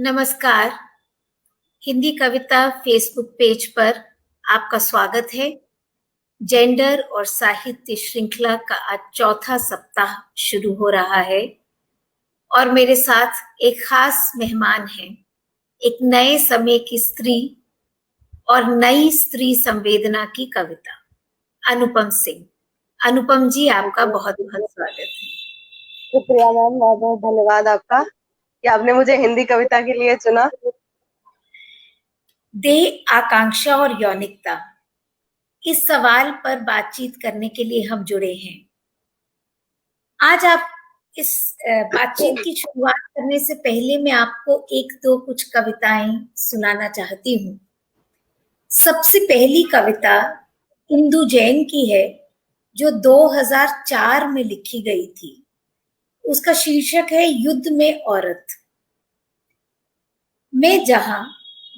नमस्कार। हिंदी कविता Facebook page पर आपका स्वागत है। जेंडर और साहित्य श्रृंखला का आज चौथा सप्ताह शुरू हो रहा है और मेरे साथ एक खास मेहमान हैं, एक नए समय की स्त्री और नई स्त्री संवेदना की कविता, अनुपम सिंह। अनुपम जी, आपका बहुत बहुत स्वागत है। शुक्रिया मैम, बहुत बहुत धन्यवाद आपका कि आपने मुझे हिंदी कविता के लिए चुना। देह, आकांक्षा और यौनिकता, इस सवाल पर बातचीत करने के लिए हम जुड़े हैं। आज आप इस बातचीत की शुरुआत करने से पहले मैं आपको एक दो कुछ कविताएं सुनाना चाहती हूँ। सबसे पहली कविता इंदु जैन की है, जो 2004 में लिखी गई थी। उसका शीर्षक है युद्ध में औरत। मैं जहां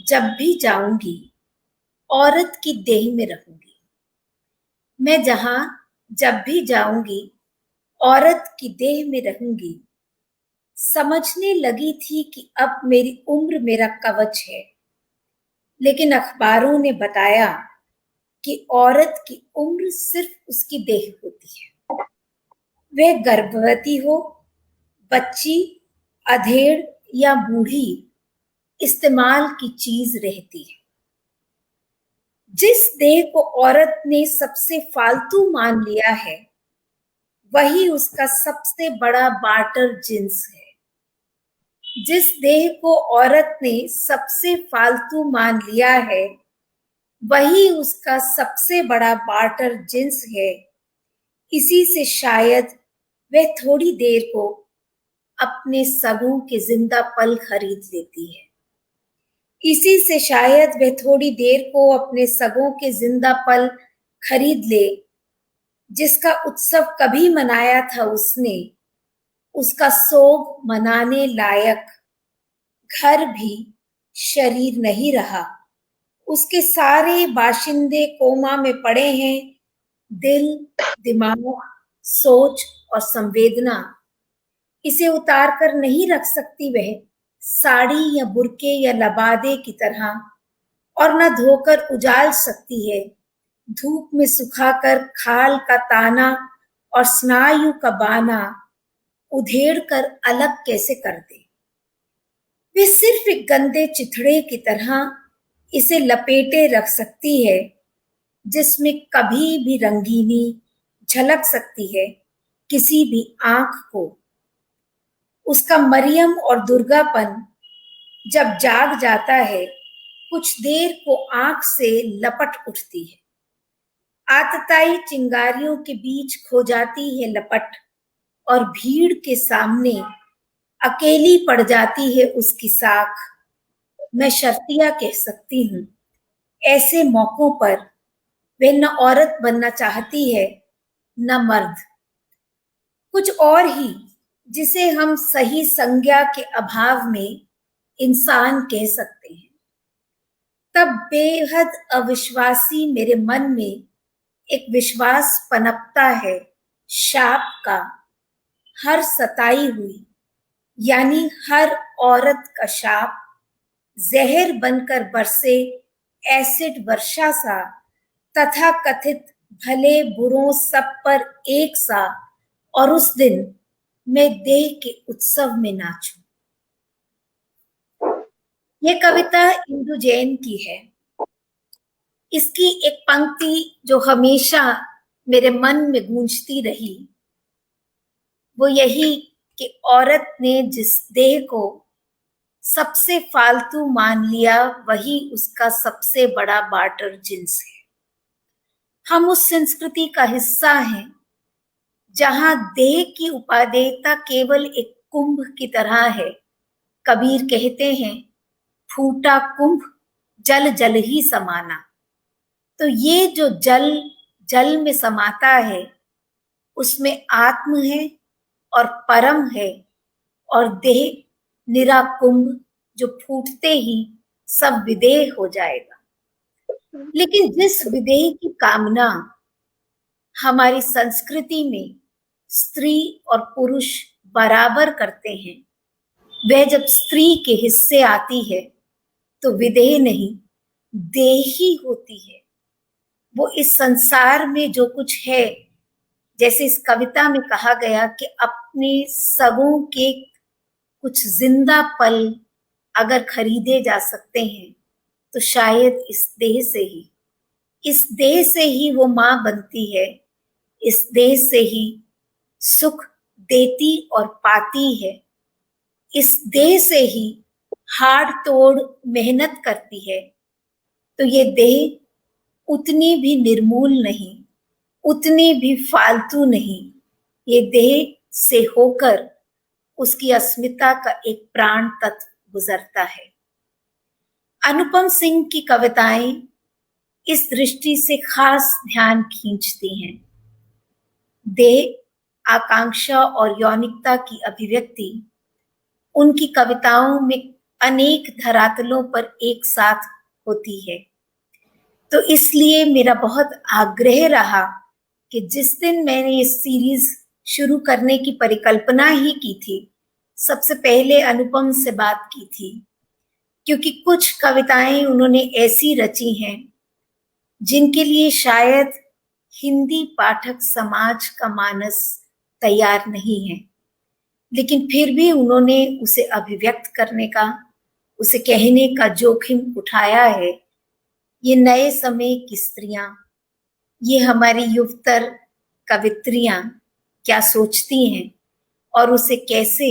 जब भी जाऊंगी औरत की देह में रहूंगी। मैं जहां जब भी जाऊंगी औरत की देह में रहूंगी। समझने लगी थी कि अब मेरी उम्र मेरा कवच है, लेकिन अखबारों ने बताया कि औरत की उम्र सिर्फ उसकी देह होती है। वह गर्भवती हो, बच्ची, अधेड़ या बूढ़ी, इस्तेमाल की चीज रहती है। जिस देह को औरत ने सबसे फालतू मान लिया है, वही उसका सबसे बड़ा बार्टर जिन्स है। जिस देह को औरत ने सबसे फालतू मान लिया है, वही उसका सबसे बड़ा बार्टर जिन्स है। इसी से शायद वह थोड़ी देर को अपने सगों के जिंदा पल खरीद लेती है। इसी से शायद वह थोड़ी देर को अपने सगों के जिंदा पल खरीद ले, जिसका उत्सव कभी मनाया था उसने। उसका सोग मनाने लायक घर भी शरीर नहीं रहा। उसके सारे बाशिंदे कोमा में पड़े हैं, दिल, दिमाग, सोच और संवेदना। इसे उतार कर नहीं रख सकती वह साड़ी या बुर्के या लबादे की तरह, और न धोकर उजाल सकती है। धूप में सुखाकर खाल का ताना और स्नायु का बाना उधेड़ कर अलग कैसे कर दे। वे सिर्फ एक गंदे चिथड़े की तरह इसे लपेटे रख सकती है, जिसमें कभी भी रंगीनी झलक सकती है किसी भी आंख को। उसका मरियम और दुर्गापन जब जाग जाता है, कुछ देर को आंख से लपट उठती है। आतताई चिंगारियों के बीच खो जाती है लपट, और भीड़ के सामने अकेली पड़ जाती है उसकी साख। मैं शर्तिया कह सकती हूँ, ऐसे मौकों पर वे न औरत बनना चाहती है न मर्द, कुछ और ही, जिसे हम सही संज्ञा के अभाव में इंसान कह सकते हैं। तब बेहद अविश्वासी मेरे मन में एक विश्वास पनपता है, शाप का। हर सताई हुई यानी हर औरत का शाप जहर बनकर बरसे एसिड वर्षा सा, तथा कथित भले बुरों सब पर एक सा। और उस दिन मैं देह के उत्सव में नाचूं। यह कविता इंदु जैन की है। इसकी एक पंक्ति जो हमेशा मेरे मन में गूंजती रही, वो यही कि औरत ने जिस देह को सबसे फालतू मान लिया, वही उसका सबसे बड़ा बार्टर जिन्स है। हम उस संस्कृति का हिस्सा हैं जहां देह की उपादेयता केवल एक कुंभ की तरह है। कबीर कहते हैं, फूटा कुंभ जल जल ही समाना। तो ये जो जल जल में समाता है, उसमें आत्म है और परम है, और देह निरा कुंभ जो फूटते ही सब विदेह हो जाएगा। लेकिन जिस विदेह की कामना हमारी संस्कृति में स्त्री और पुरुष बराबर करते हैं, वह जब स्त्री के हिस्से आती है तो विदेह नहीं देही होती है। वो इस संसार में जो कुछ है, जैसे इस कविता में कहा गया कि अपने सगों के कुछ जिंदा पल अगर खरीदे जा सकते हैं तो शायद इस देह से ही वो माँ बनती है, इस देह से ही सुख देती और पाती है, इस देह से ही हाड़ तोड़ मेहनत करती है। तो ये देह उतनी भी निर्मूल नहीं, उतनी भी फालतू नहीं, ये देह से होकर उसकी अस्मिता का एक प्राण तत्व गुजरता है। अनुपम सिंह की कविताएं इस दृष्टि से खास ध्यान खींचती हैं। देह, आकांक्षा और यौनिकता की अभिव्यक्ति उनकी कविताओं में अनेक धरातलों पर एक साथ होती है। तो इसलिए मेरा बहुत आग्रह रहा कि जिस दिन मैंने इस सीरीज शुरू करने की परिकल्पना ही की थी, सबसे पहले अनुपम से बात की थी, क्योंकि कुछ कविताएं उन्होंने ऐसी रची हैं जिनके लिए शायद हिंदी पाठक समाज का मानस तैयार नहीं है, लेकिन फिर भी उन्होंने उसे अभिव्यक्त करने का, उसे कहने का जोखिम उठाया है। ये नए समय की स्त्रियां, ये हमारी युवतर कवित्रियां क्या सोचती हैं और उसे कैसे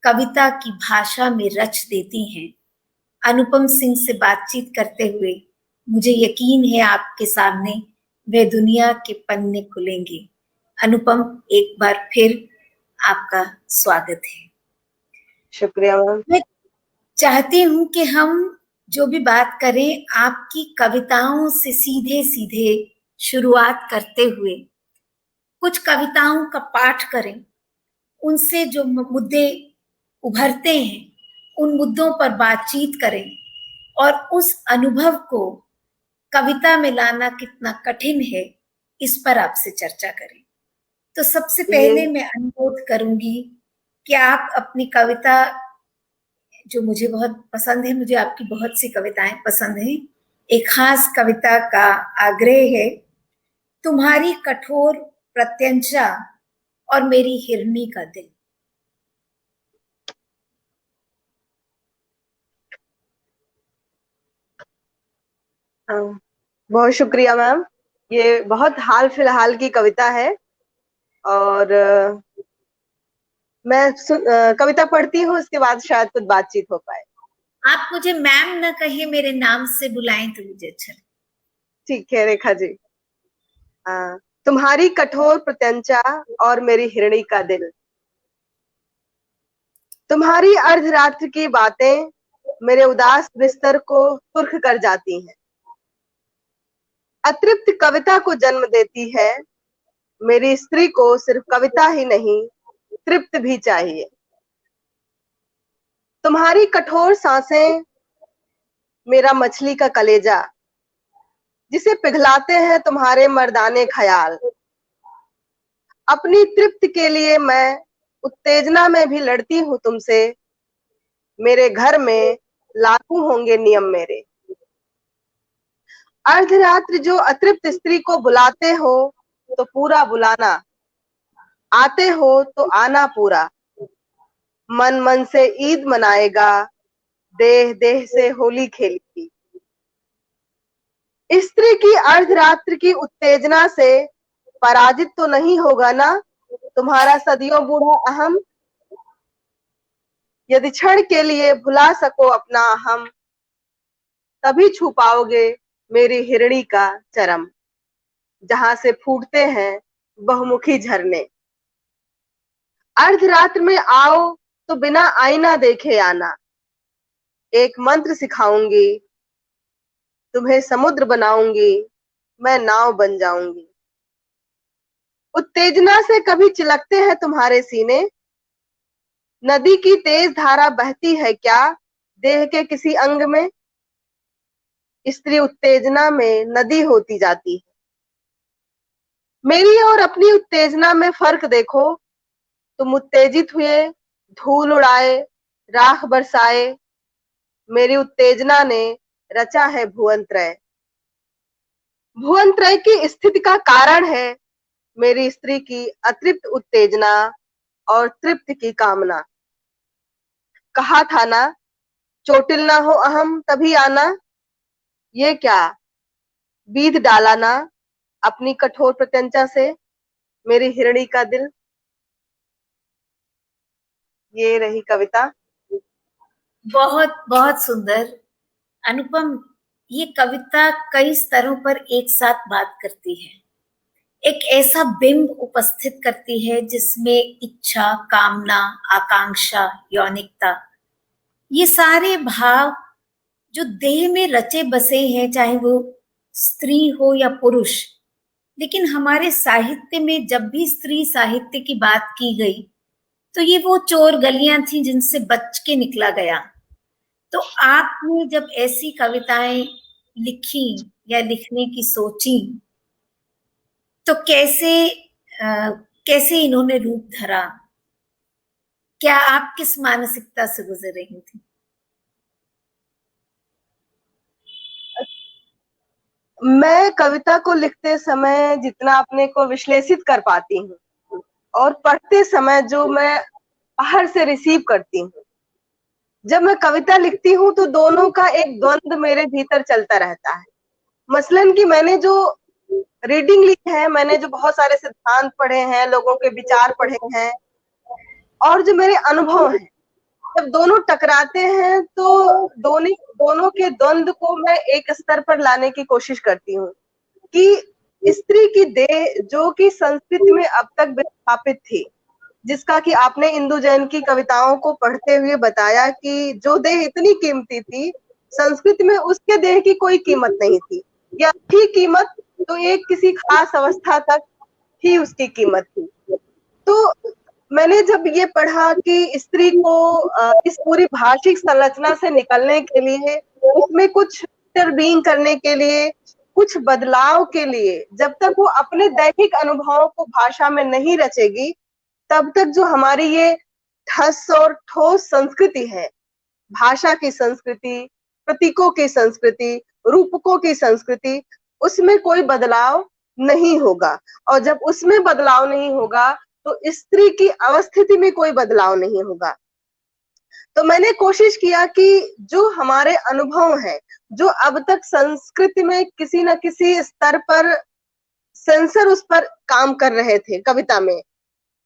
कविता की भाषा में रच देती हैं। अनुपम सिंह से बातचीत करते हुए मुझे यकीन है आपके सामने वह दुनिया के पन्ने खुलेंगे। अनुपम, एक बार फिर आपका स्वागत है। शुक्रिया मैम। मैं चाहती हूँ कि हम जो भी बात करें आपकी कविताओं से सीधे सीधे शुरुआत करते हुए कुछ कविताओं का पाठ करें, उनसे जो मुद्दे उभरते हैं उन मुद्दों पर बातचीत करें और उस अनुभव को कविता में लाना कितना कठिन है इस पर आपसे चर्चा करें। तो सबसे पहले मैं अनुरोध करूंगी कि आप अपनी कविता, जो मुझे बहुत पसंद है, मुझे आपकी बहुत सी कविताएं पसंद हैं, एक खास कविता का आग्रह है, तुम्हारी कठोर प्रत्यंचा और मेरी हिरनी का दिल। बहुत शुक्रिया मैम। ये बहुत हाल फिलहाल की कविता है और मैं कविता पढ़ती हूँ, उसके बाद शायद कुछ बातचीत हो पाए। आप मुझे मैम न कहिए, मेरे नाम से बुलाएं तो मुझे अच्छा। ठीक है रेखा जी। तुम्हारी कठोर प्रत्यंचा और मेरी हिरणी का दिल, तुम्हारी अर्धरात्र की बातें मेरे उदास बिस्तर को सुर्ख कर जाती हैं, अतृप्त कविता को जन्म देती है। मेरी स्त्री को सिर्फ कविता ही नहीं, तृप्त भी चाहिए। तुम्हारी कठोर सांसें मेरा मछली का कलेजा, जिसे पिघलाते हैं तुम्हारे मर्दाने ख्याल। अपनी तृप्ति के लिए मैं उत्तेजना में भी लड़ती हूँ तुमसे, मेरे घर में लागू होंगे नियम मेरे। अर्धरात्र जो अतृप्त स्त्री को बुलाते हो तो पूरा बुलाना, आते हो तो आना पूरा। मन मन से ईद मनाएगा, देह देह से होली खेलेगी। स्त्री की अर्धरात्र की उत्तेजना से पराजित तो नहीं होगा ना तुम्हारा सदियों बूढ़ा अहम। यदि क्षण के लिए भुला सको अपना अहम, तभी छू पाओगे मेरी हिरणी का चरम, जहां से फूटते हैं बहुमुखी झरने। अर्धरात्र में आओ तो बिना आईना देखे आना, एक मंत्र सिखाऊंगी, तुम्हें समुद्र बनाऊंगी, मैं नाव बन जाऊंगी। उत्तेजना से कभी चिलकते हैं तुम्हारे सीने, नदी की तेज धारा बहती है क्या देह के किसी अंग में। स्त्री उत्तेजना में नदी होती जाती है। मेरी और अपनी उत्तेजना में फर्क देखो, तुम उत्तेजित हुए, धूल उड़ाए, राख बरसाए मेरी उत्तेजना ने रचा है भुवन त्रय। भुवन त्रय की स्थिति का कारण है मेरी स्त्री की अतृप्त उत्तेजना और तृप्त की कामना। कहा था ना, चोटिल ना हो अहम तभी आना। ये क्या बीध डाला ना अपनी कठोर प्रत्यंचा से मेरी हिरणी का दिल। ये रही कविता। बहुत बहुत सुंदर। अनुपम, ये कविता कई स्तरों पर एक साथ बात करती है। एक ऐसा बिंब उपस्थित करती है जिसमें इच्छा, कामना, आकांक्षा, यौनिकता, ये सारे भाव जो देह में रचे बसे हैं, चाहे वो स्त्री हो या पुरुष। लेकिन हमारे साहित्य में जब भी स्त्री साहित्य की बात की गई तो ये वो चोर गलियां थी जिनसे बच के निकला गया। तो आपने जब ऐसी कविताएं लिखी या लिखने की सोची तो कैसे इन्होंने रूप धरा? क्या आप किस मानसिकता से गुजर रही थी? मैं कविता को लिखते समय जितना अपने को विश्लेषित कर पाती हूँ और पढ़ते समय जो मैं बाहर से रिसीव करती हूँ, जब मैं कविता लिखती हूँ तो दोनों का एक द्वंद मेरे भीतर चलता रहता है। मसलन कि मैंने जो रीडिंग लिखी है, मैंने जो बहुत सारे सिद्धांत पढ़े हैं, लोगों के विचार पढ़े हैं, और जो मेरे अनुभव हैं, जब दोनों टकराते हैं तो दोनों के द्वंद को मैं एक स्तर पर लाने की कोशिश करती हूँ कि स्त्री की देह जो कि संस्कृत में अब तक विस्थापित थी, जिसका कि आपने इंदु जैन की कविताओं को पढ़ते हुए बताया कि जो देह इतनी कीमती थी, संस्कृत में उसके देह की कोई कीमत नहीं थी, या थी कीमत तो एक किसी खास अवस्था तक ही उसकी कीमत थी। तो मैंने जब ये पढ़ा कि स्त्री को इस पूरी भाषिक संरचना से निकलने के लिए, उसमें कुछ इंटरबीइंग करने के लिए, कुछ बदलाव के लिए, जब तक वो अपने दैहिक अनुभवों को भाषा में नहीं रचेगी, तब तक जो हमारी ये ठस और ठोस संस्कृति है, भाषा की संस्कृति, प्रतीकों की संस्कृति, रूपकों की संस्कृति, उसमें कोई बदलाव नहीं होगा। और जब उसमें बदलाव नहीं होगा तो स्त्री की अवस्थिति में कोई बदलाव नहीं होगा। तो मैंने कोशिश किया कि जो हमारे अनुभव हैं, जो अब तक संस्कृति में किसी न किसी स्तर पर सेंसर उस पर काम कर रहे थे कविता में,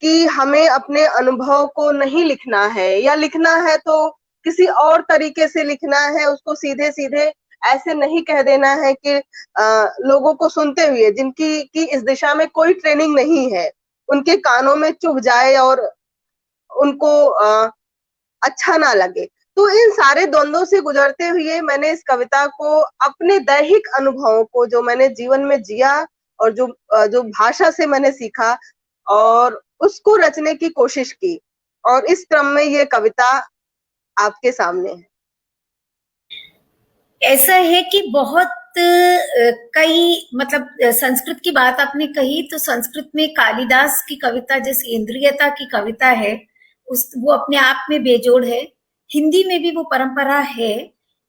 कि हमें अपने अनुभव को नहीं लिखना है, या लिखना है तो किसी और तरीके से लिखना है, उसको सीधे सीधे ऐसे नहीं कह देना है कि लोगों को सुनते हुए, जिनकी की इस दिशा में कोई ट्रेनिंग नहीं है, उनके कानों में चुभ जाए और उनको अच्छा ना लगे। तो इन सारे द्वंद्वों से गुजरते हुए मैंने इस कविता को अपने दैहिक अनुभवों को, जो मैंने जीवन में जिया और जो भाषा से मैंने सीखा, और उसको रचने की कोशिश की, और इस क्रम में ये कविता आपके सामने है। ऐसा है कि बहुत कई मतलब संस्कृत की बात आपने कही तो संस्कृत में कालिदास की कविता जैसी इंद्रियता की कविता है, उस वो अपने आप में बेजोड़ है। हिंदी में भी वो परंपरा है।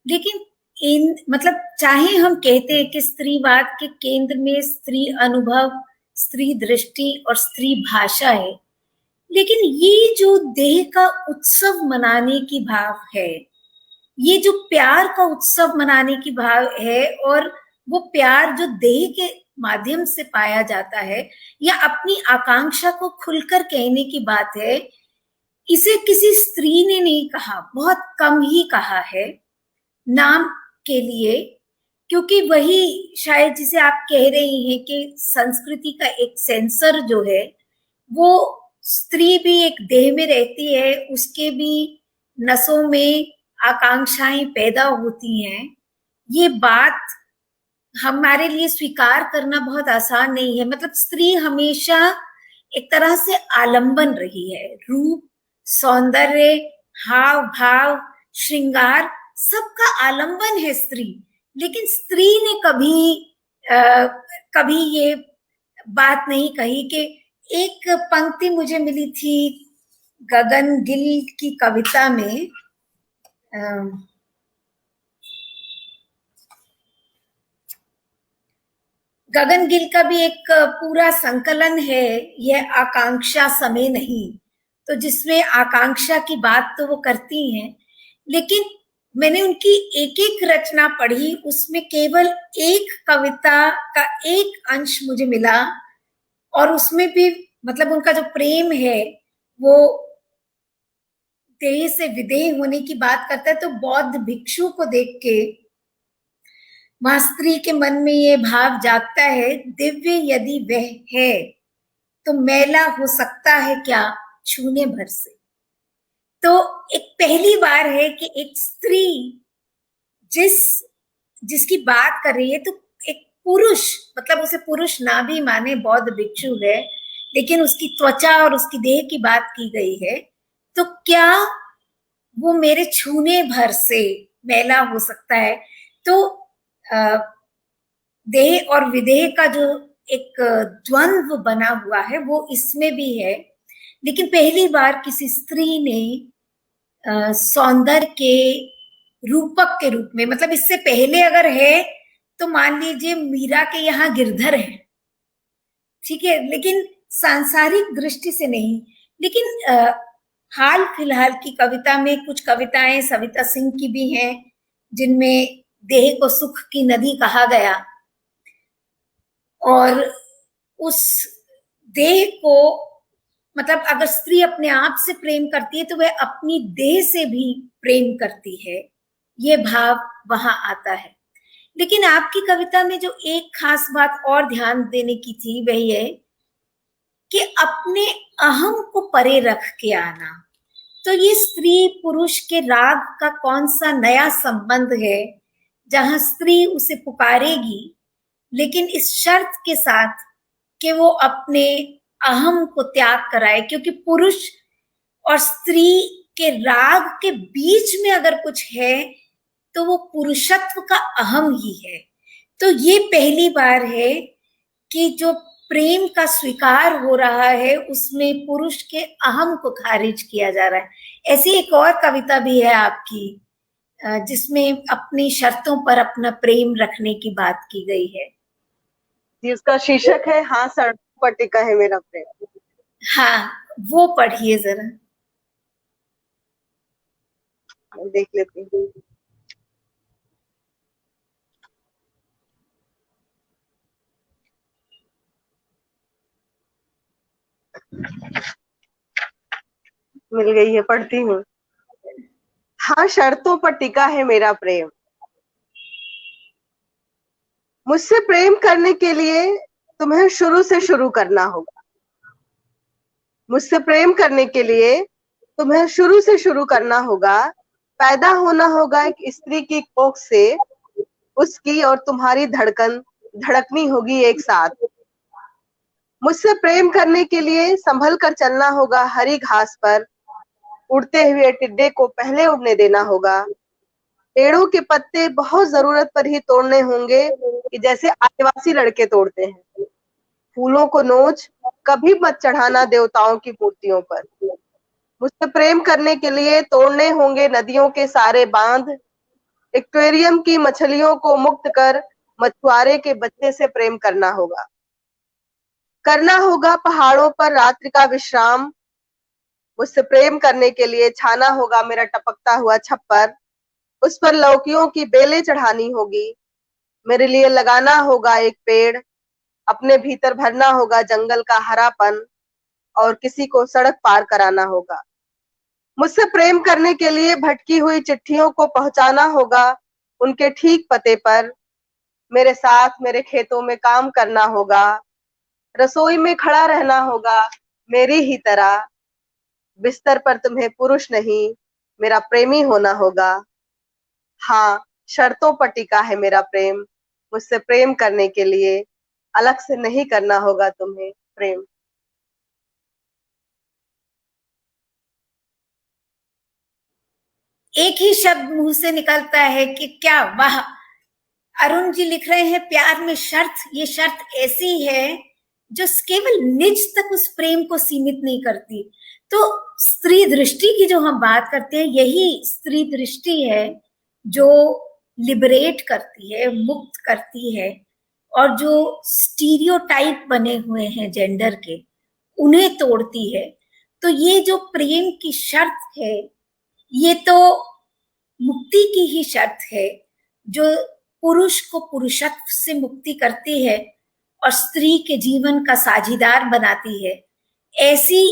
लेकिन इन मतलब चाहे हम कहते हैं कि स्त्रीवाद के केंद्र में स्त्री अनुभव, स्त्री दृष्टि और स्त्री भाषा है, लेकिन ये जो देह का उत्सव मनाने की भाव है, ये जो प्यार का उत्सव मनाने की भाव है, और वो प्यार जो देह के माध्यम से पाया जाता है या अपनी आकांक्षा को खुलकर कहने की बात है, इसे किसी स्त्री ने नहीं कहा, बहुत कम ही कहा है नाम के लिए। क्योंकि वही शायद जिसे आप कह रही हैं कि संस्कृति का एक सेंसर जो है, वो स्त्री भी एक देह में रहती है, उसके भी नसों में आकांक्षाएं पैदा होती हैं। ये बात हमारे लिए स्वीकार करना बहुत आसान नहीं है। मतलब स्त्री हमेशा एक तरह से आलंबन रही है, रूप, सौंदर्य, हाव भाव, श्रृंगार, सबका आलंबन है स्त्री। लेकिन स्त्री ने कभी ये बात नहीं कही कि एक पंक्ति मुझे मिली थी गगन गिल की कविता में गगन गिल का भी एक पूरा संकलन है, यह आकांक्षा समय नहीं, तो जिसमें आकांक्षा की बात तो वो करती हैं, लेकिन मैंने उनकी एक एक रचना पढ़ी, उसमें केवल एक कविता का एक अंश मुझे मिला, और उसमें भी मतलब उनका जो प्रेम है वो देह से विदेह होने की बात करता है। तो बौद्ध भिक्षु को देख के वहां स्त्री के मन में ये भाव जागता है, दिव्य यदि वह है तो मैला हो सकता है क्या छूने भर से। तो एक पहली बार है कि एक स्त्री जिसकी बात कर रही है, तो एक पुरुष, मतलब उसे पुरुष ना भी माने, बौद्ध भिक्षु है, लेकिन उसकी त्वचा और उसकी देह की बात की गई है, तो क्या वो मेरे छूने भर से मैला हो सकता है। तो देह और विदेह का जो एक द्वंद्व बना हुआ है वो इसमें भी है, लेकिन पहली बार किसी स्त्री ने सौंदर्य के रूपक के रूप में, मतलब इससे पहले अगर है तो मान लीजिए मीरा के यहाँ गिरधर है, ठीक है, लेकिन सांसारिक दृष्टि से नहीं। लेकिन हाल फिलहाल की कविता में कुछ कविताएं सविता सिंह की भी हैं जिनमें देह को सुख की नदी कहा गया, और उस देह को, मतलब अगर स्त्री अपने आप से प्रेम करती है तो वह अपनी देह से भी प्रेम करती है, ये भाव वहां आता है। लेकिन आपकी कविता में जो एक खास बात और ध्यान देने की थी वही है कि अपने अहम को परे रख के आना। तो ये स्त्री पुरुष के राग का कौन सा नया संबंध है जहां स्त्री उसे पुकारेगी, लेकिन इस शर्त के साथ कि वो अपने अहम को त्याग कराए, क्योंकि पुरुष और स्त्री के राग के बीच में अगर कुछ है तो वो पुरुषत्व का अहम ही है। तो ये पहली बार है कि जो प्रेम का स्वीकार हो रहा है उसमें पुरुष के अहम को खारिज किया जा रहा है। ऐसी एक और कविता भी है आपकी जिसमें अपनी शर्तों पर अपना प्रेम रखने की बात की गई है, जिसका शीर्षक है हाँ सड़कों पर टिका है मेरा प्रेम। हाँ, वो पढ़िए जरा। देख लेती हूँ। मिल गई है, पढ़ती हूँ। हाँ शर्तों पर टिका है मेरा प्रेम, मुझसे प्रेम करने के लिए तुम्हें शुरू से शुरू करना होगा। मुझसे प्रेम करने के लिए तुम्हें शुरू से शुरू करना होगा। पैदा होना होगा एक स्त्री की कोख से, उसकी और तुम्हारी धड़कन धड़कनी होगी एक साथ। मुझसे प्रेम करने के लिए संभल कर चलना होगा हरी घास पर, उड़ते हुए टिड्डे को पहले उड़ने देना होगा। पेड़ों के पत्ते बहुत जरूरत पर ही तोड़ने होंगे कि जैसे आदिवासी लड़के तोड़ते हैं। फूलों को नोच कभी मत चढ़ाना देवताओं की मूर्तियों पर। मुझसे प्रेम करने के लिए तोड़ने होंगे नदियों के सारे बांध, एक्वेरियम की मछलियों को मुक्त कर मछुआरे के बच्चे से प्रेम करना होगा। करना होगा पहाड़ों पर रात्रि का विश्राम, मुझसे प्रेम करने के लिए छाना होगा मेरा टपकता हुआ छप्पर, उस पर लौकियों की बेलें चढ़ानी होगी। मेरे लिए लगाना होगा एक पेड़, अपने भीतर भरना होगा जंगल का हरापन, और किसी को सड़क पार कराना होगा। मुझसे प्रेम करने के लिए भटकी हुई चिट्ठियों को पहुंचाना होगा उनके ठीक पते पर। मेरे साथ मेरे खेतों में काम करना होगा, रसोई में खड़ा रहना होगा मेरी ही तरह। बिस्तर पर तुम्हें पुरुष नहीं मेरा प्रेमी होना होगा। हाँ शर्तों पर टिका है मेरा प्रेम, मुझसे प्रेम करने के लिए अलग से नहीं करना होगा तुम्हें प्रेम। एक ही शब्द मुंह से निकलता है कि क्या वाह। अरुण जी लिख रहे हैं प्यार में शर्त, ये शर्त ऐसी है जो केवल निज तक उस प्रेम को सीमित नहीं करती। तो स्त्री दृष्टि की जो हम बात करते हैं, यही स्त्री दृष्टि है जो लिबरेट करती है, मुक्त करती है, और जो स्टीरियोटाइप बने हुए हैं जेंडर के, उन्हें तोड़ती है। तो ये जो प्रेम की शर्त है, ये तो मुक्ति की ही शर्त है, जो पुरुष को पुरुषत्व से मुक्ति करती है और स्त्री के जीवन का साझीदार बनाती है। ऐसी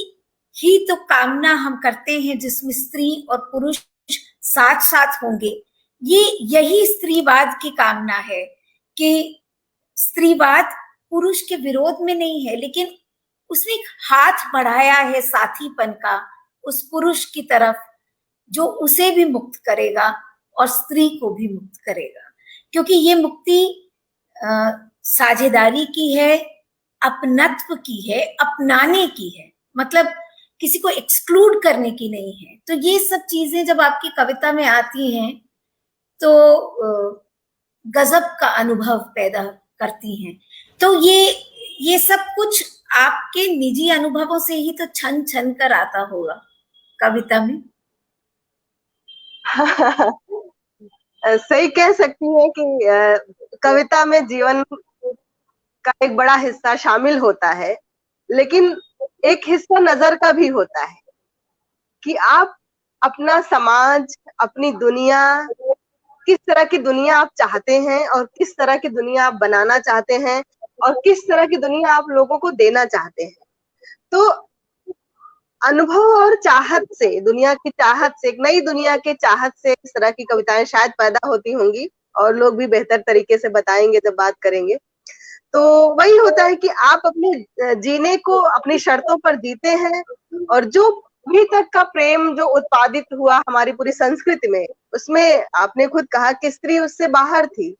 ही तो कामना हम करते हैं जिसमें स्त्री और पुरुष साथ साथ होंगे। यही स्त्रीवाद की कामना है कि स्त्रीवाद पुरुष के विरोध में नहीं है, लेकिन उसने एक हाथ बढ़ाया है साथीपन का उस पुरुष की तरफ, जो उसे भी मुक्त करेगा और स्त्री को भी मुक्त करेगा। क्योंकि ये मुक्ति साझेदारी की है, अपनत्व की है, अपनाने की है, मतलब किसी को एक्सक्लूड करने की नहीं है। तो ये सब चीजें जब आपकी कविता में आती हैं तो गजब का अनुभव पैदा करती हैं। तो ये सब कुछ आपके निजी अनुभवों से ही तो छन छन कर आता होगा कविता में। सही कह सकती हैं कि कविता में जीवन का एक बड़ा हिस्सा शामिल होता है, लेकिन एक हिस्सा नजर का भी होता है कि आप अपना समाज, अपनी दुनिया, किस तरह की दुनिया आप चाहते हैं और किस तरह की दुनिया आप बनाना चाहते हैं और किस तरह की दुनिया आप लोगों को देना चाहते हैं। तो अनुभव और चाहत से, दुनिया की चाहत से, एक नई दुनिया के चाहत से इस तरह की कविताएं शायद पैदा होती होंगी, और लोग भी बेहतर तरीके से बताएंगे जब बात करेंगे। तो वही होता है कि आप अपने जीने को अपनी शर्तों पर जीते हैं, और जो अभी तक का प्रेम जो उत्पादित हुआ हमारी पूरी संस्कृति में, उसमें आपने खुद कहा कि स्त्री उससे बाहर थी।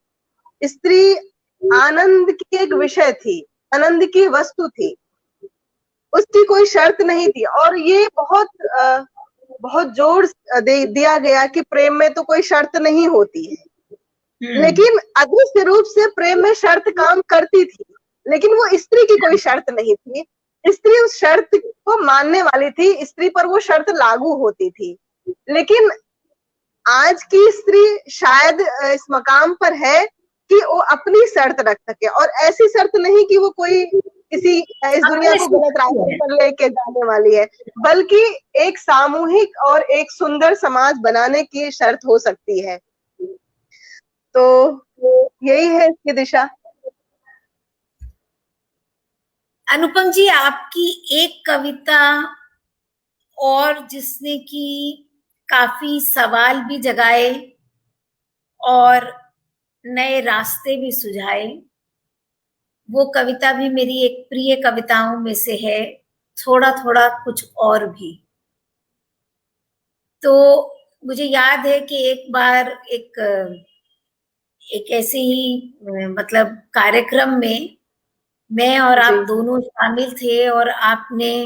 स्त्री आनंद की एक विषय थी, आनंद की वस्तु थी, उसकी कोई शर्त नहीं थी। और ये बहुत जोर दिया गया कि प्रेम में तो कोई शर्त नहीं होती है, लेकिन अदृश्य रूप से प्रेम में शर्त काम करती थी, लेकिन वो स्त्री की कोई शर्त नहीं थी। स्त्री उस शर्त को मानने वाली थी, स्त्री पर वो शर्त लागू होती थी। लेकिन आज की स्त्री शायद इस मकाम पर है कि वो अपनी शर्त रख सके, और ऐसी शर्त नहीं कि वो कोई किसी इस दुनिया को गलत रास्ते पर लेके जाने वाली है, बल्कि एक सामूहिक और एक सुंदर समाज बनाने की शर्त हो सकती है। तो यही है इसकी दिशा। अनुपम जी, आपकी एक कविता और जिसने कि काफी सवाल भी जगाए और नए रास्ते भी सुझाए, वो कविता भी मेरी एक प्रिय कविताओं में से है, थोड़ा थोड़ा कुछ और भी। तो मुझे याद है कि एक बार एक ऐसे ही मतलब कार्यक्रम में मैं और आप दोनों शामिल थे, और आपने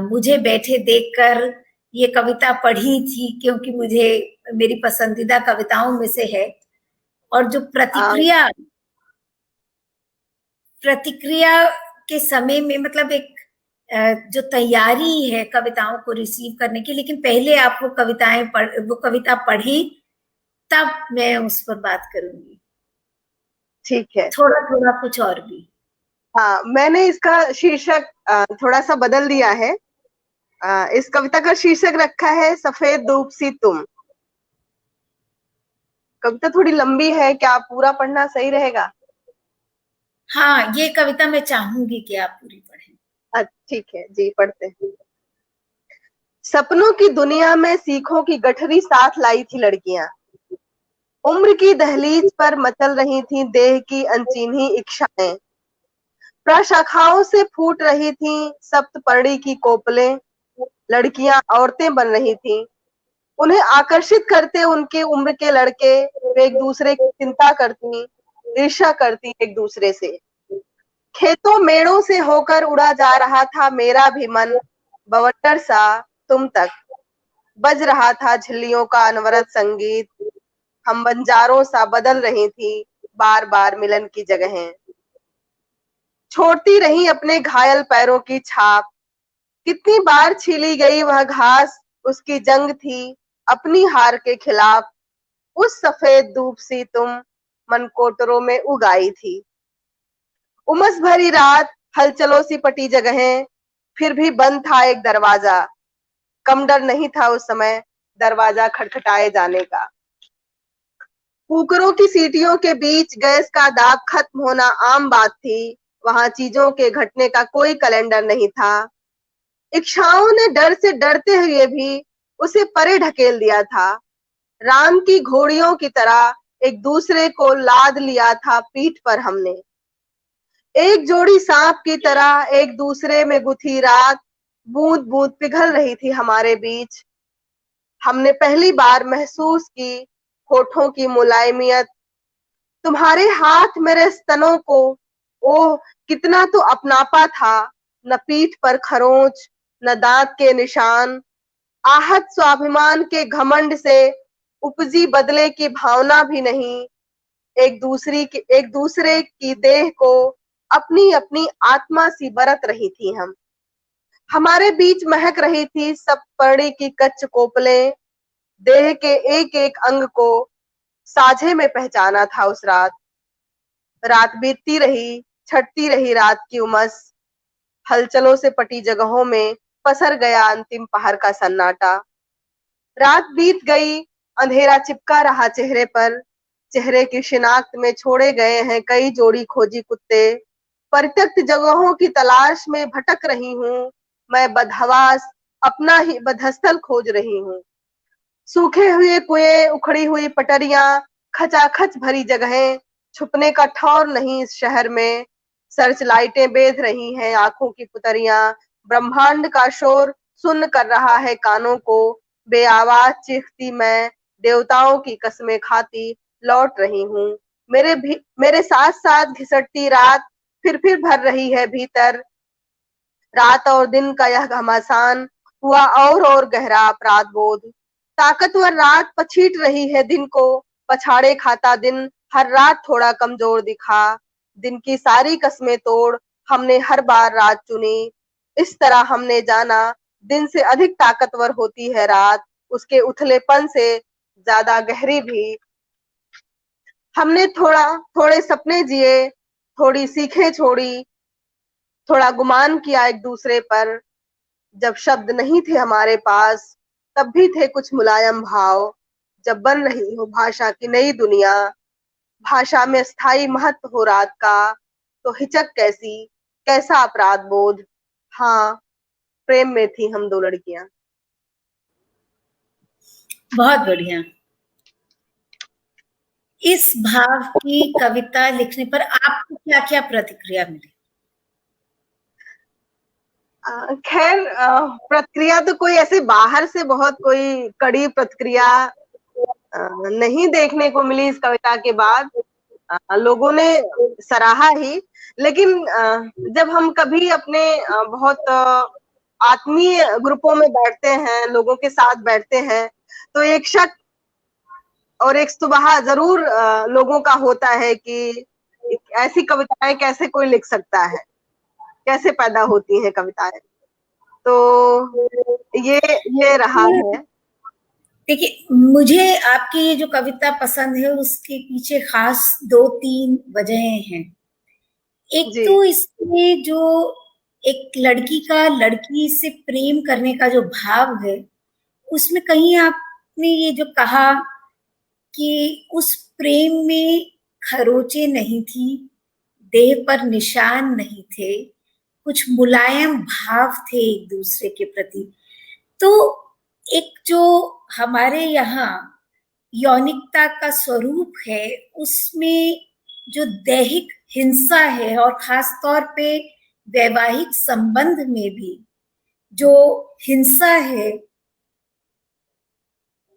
मुझे बैठे देखकर ये कविता पढ़ी थी, क्योंकि मुझे मेरी पसंदीदा कविताओं में से है। और जो प्रतिक्रिया के समय में, मतलब एक जो तैयारी है कविताओं को रिसीव करने की, लेकिन पहले आप वो कविता पढ़ी, तब मैं उस पर बात करूंगी। ठीक है, थोड़ा थोड़ा कुछ और भी। हाँ, मैंने इसका शीर्षक थोड़ा सा बदल दिया है। इस कविता का शीर्षक रखा है सफेद धूप सी तुम। कविता थोड़ी लंबी है, क्या पूरा पढ़ना सही रहेगा? हाँ, ये कविता मैं चाहूंगी कि आप पूरी पढ़ें। ठीक है जी, पढ़ते हैं। सपनों की दुनिया में सीखों की गठरी साथ लाई थी लड़कियां, उम्र की दहलीज पर मचल रही थी देह की अनचिन्ही इच्छाएं, प्रशाखाओं से फूट रही थी सप्तपर्णी की कोपलें, लड़कियां औरतें बन रही थी। उन्हें आकर्षित करते उनके उम्र के लड़के, वे एक दूसरे की चिंता करती, ईर्ष्या करती एक दूसरे से। खेतों मेड़ों से होकर उड़ा जा रहा था मेरा भी मन, बवंडर सा तुम तक बज रहा था झिल्लियों का अनवरत संगीत। हम बंजारों सा बदल रही थी बार बार मिलन की जगहें, छोड़ती रही अपने घायल पैरों की छाप, कितनी बार छीली गई वह घास, उसकी जंग थी अपनी हार के खिलाफ। उस सफेद धूप सी तुम मनकोटरों में उगाई थी। उमस भरी रात, हलचलों सी पटी जगहें, फिर भी बंद था एक दरवाजा। कम डर नहीं था उस समय दरवाजा खटखटाए जाने का। कुकरों की सीटियों के बीच गैस का दाग खत्म होना आम बात थी। वहां चीजों के घटने का कोई कैलेंडर नहीं था। इच्छाओं ने डर से डरते हुए भी उसे परे ढकेल दिया था। राम की घोड़ियों की तरह एक दूसरे को लाद लिया था पीठ पर हमने। एक जोड़ी सांप की तरह एक दूसरे में गुथी रात बूंद बूंद पिघल रही थी हमारे बीच। हमने पहली बार महसूस की होठों की मुलायमियत, तुम्हारे हाथ मेरे स्तनों को। ओह, कितना तो अपनापा था। न पीठ पर खरोंच, न दांत के निशान। आहत स्वाभिमान के घमंड से उपजी बदले की भावना भी नहीं। एक दूसरे की देह को अपनी अपनी आत्मा सी बरत रही थी हम। हमारे बीच महक रही थी सब पड़ी की कच्च कोपलें। देह के एक एक अंग को साझे में पहचाना था उस रात। रात बीतती रही, छटती रही रात की उमस। हलचलों से पटी जगहों में पसर गया अंतिम पहर का सन्नाटा। रात बीत गई, अंधेरा चिपका रहा चेहरे पर। चेहरे की शिनाख्त में छोड़े गए हैं कई जोड़ी खोजी कुत्ते। परित्यक्त जगहों की तलाश में भटक रही हूँ मैं बदहवास, अपना ही बदहस्तल खोज रही हूँ। सूखे हुए कुएं, उखड़ी हुई पटरियां, खचाखच भरी जगहें, छुपने का ठौर नहीं इस शहर में। सर्च लाइटें बेध रही हैं आंखों की पुतरियां। ब्रह्मांड का शोर सुन्न कर रहा है कानों को। बेआवाज चीखती मैं देवताओं की कसमें खाती लौट रही हूँ। मेरे साथ साथ घिसटती रात फिर भर रही है भीतर। रात और दिन का यह घमासान हुआ और गहरा अपराध बोध। ताकतवर रात पछीट रही है दिन को, पछाड़े खाता दिन हर रात थोड़ा कमजोर दिखा। दिन की सारी कस्में तोड़ हमने हर बार रात चुनी। इस तरह हमने जाना दिन से अधिक ताकतवर होती है रात, उसके उथलेपन से ज्यादा गहरी भी। हमने थोड़े सपने जिए, थोड़ी सीखें छोड़ी, थोड़ा गुमान किया एक दूसरे पर। जब शब्द नहीं थे हमारे पास, तब भी थे कुछ मुलायम भाव। जब बन रही हो भाषा की नई दुनिया, भाषा में स्थायी महत्व हो रात का, तो हिचक कैसी, कैसा अपराध बोध। हाँ, प्रेम में थी हम दो लड़कियां। बहुत बढ़िया। इस भाव की कविता लिखने पर आपको क्या-क्या प्रतिक्रिया मिली? खैर, प्रतिक्रिया तो कोई ऐसे बाहर से बहुत कोई कड़ी प्रतिक्रिया नहीं देखने को मिली इस कविता के बाद। लोगों ने सराहा ही, लेकिन जब हम कभी अपने बहुत आत्मीय ग्रुपों में बैठते हैं, लोगों के साथ बैठते हैं, तो एक शक और एक सुबह जरूर लोगों का होता है कि ऐसी कविताएं कैसे कोई लिख सकता है, कैसे पैदा होती हैं कविताएं। तो ये रहा है। देखिए, मुझे आपकी ये जो कविता पसंद है उसके पीछे खास 2-3 वजहें हैं। एक जी। तो इसमें जो एक लड़की का लड़की से प्रेम करने का जो भाव है, उसमें कहीं आपने ये जो कहा कि उस प्रेम में खरोंचे नहीं थी, देह पर निशान नहीं थे, कुछ मुलायम भाव थे एक दूसरे के प्रति। तो एक जो हमारे यहाँ यौनिकता का स्वरूप है, उसमें जो दैहिक हिंसा है और खास तौर पे वैवाहिक संबंध में भी जो हिंसा है,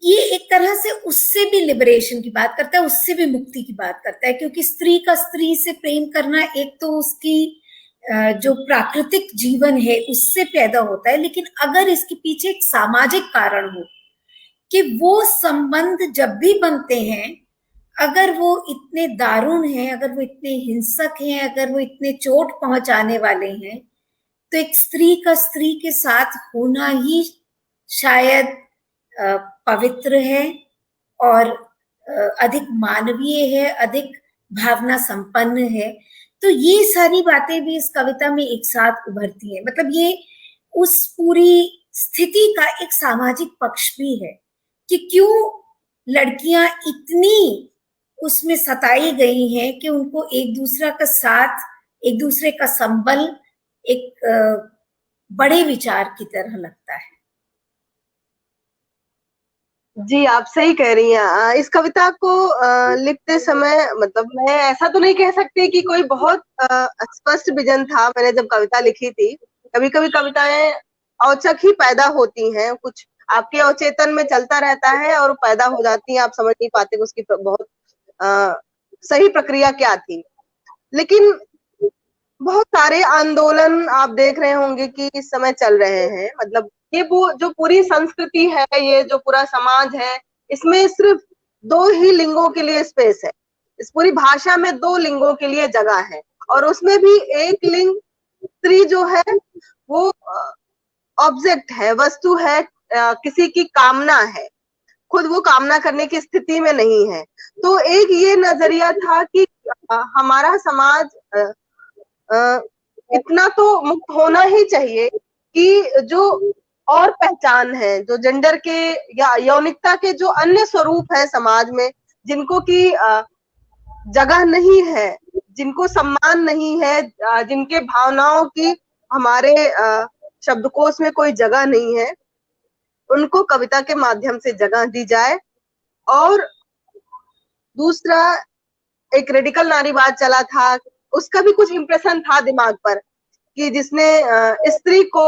ये एक तरह से उससे भी लिबरेशन की बात करता है, उससे भी मुक्ति की बात करता है, क्योंकि स्त्री का स्त्री से प्रेम करना एक तो उसकी जो प्राकृतिक जीवन है उससे पैदा होता है, लेकिन अगर इसके पीछे एक सामाजिक कारण हो कि वो संबंध जब भी बनते हैं, अगर वो इतने दारुण हैं, अगर वो इतने हिंसक हैं, अगर वो इतने चोट पहुंचाने वाले हैं, तो तो एक स्त्री का स्त्री के साथ होना ही शायद पवित्र है और अधिक मानवीय है, अधिक भावना संपन्न है। तो ये सारी बातें भी इस कविता में एक साथ उभरती हैं। मतलब ये उस पूरी स्थिति का एक सामाजिक पक्ष भी है कि क्यों लड़कियां इतनी उसमें सताई गई हैं कि उनको एक दूसरा का साथ, एक दूसरे का संबल एक बड़े विचार की तरह लगता है। जी, आप सही कह रही हैं। इस कविता को लिखते समय मतलब मैं ऐसा तो नहीं कह सकती कि कोई बहुत स्पष्ट विजन था मैंने जब कविता लिखी थी। कभी कभी कविताएं औचक ही पैदा होती हैं, कुछ आपके अवचेतन में चलता रहता है और पैदा हो जाती हैं, आप समझ नहीं पाते उसकी बहुत सही प्रक्रिया क्या थी। लेकिन बहुत सारे आंदोलन आप देख रहे होंगे कि इस समय चल रहे हैं। मतलब ये वो जो पूरी संस्कृति है, ये जो पूरा समाज है, इसमें सिर्फ 2 ही लिंगों के लिए स्पेस है। इस पूरी भाषा में 2 लिंगों के लिए जगह है और उसमें भी एक लिंग स्त्री जो है वो ऑब्जेक्ट है, वस्तु है, किसी की कामना है, खुद वो कामना करने की स्थिति में नहीं है। तो एक ये नजरिया था कि हमारा समाज इतना तो मुक्त होना ही चाहिए कि जो और पहचान है, जो जेंडर के या यौनिकता के जो अन्य स्वरूप है समाज में, जिनको की जगह नहीं है, जिनको सम्मान नहीं है, जिनके भावनाओं की हमारे शब्दकोश में कोई जगह नहीं है, उनको कविता के माध्यम से जगह दी जाए। और दूसरा एक रेडिकल नारीवाद चला था, उसका भी कुछ इंप्रेशन था दिमाग पर कि जिसने स्त्री को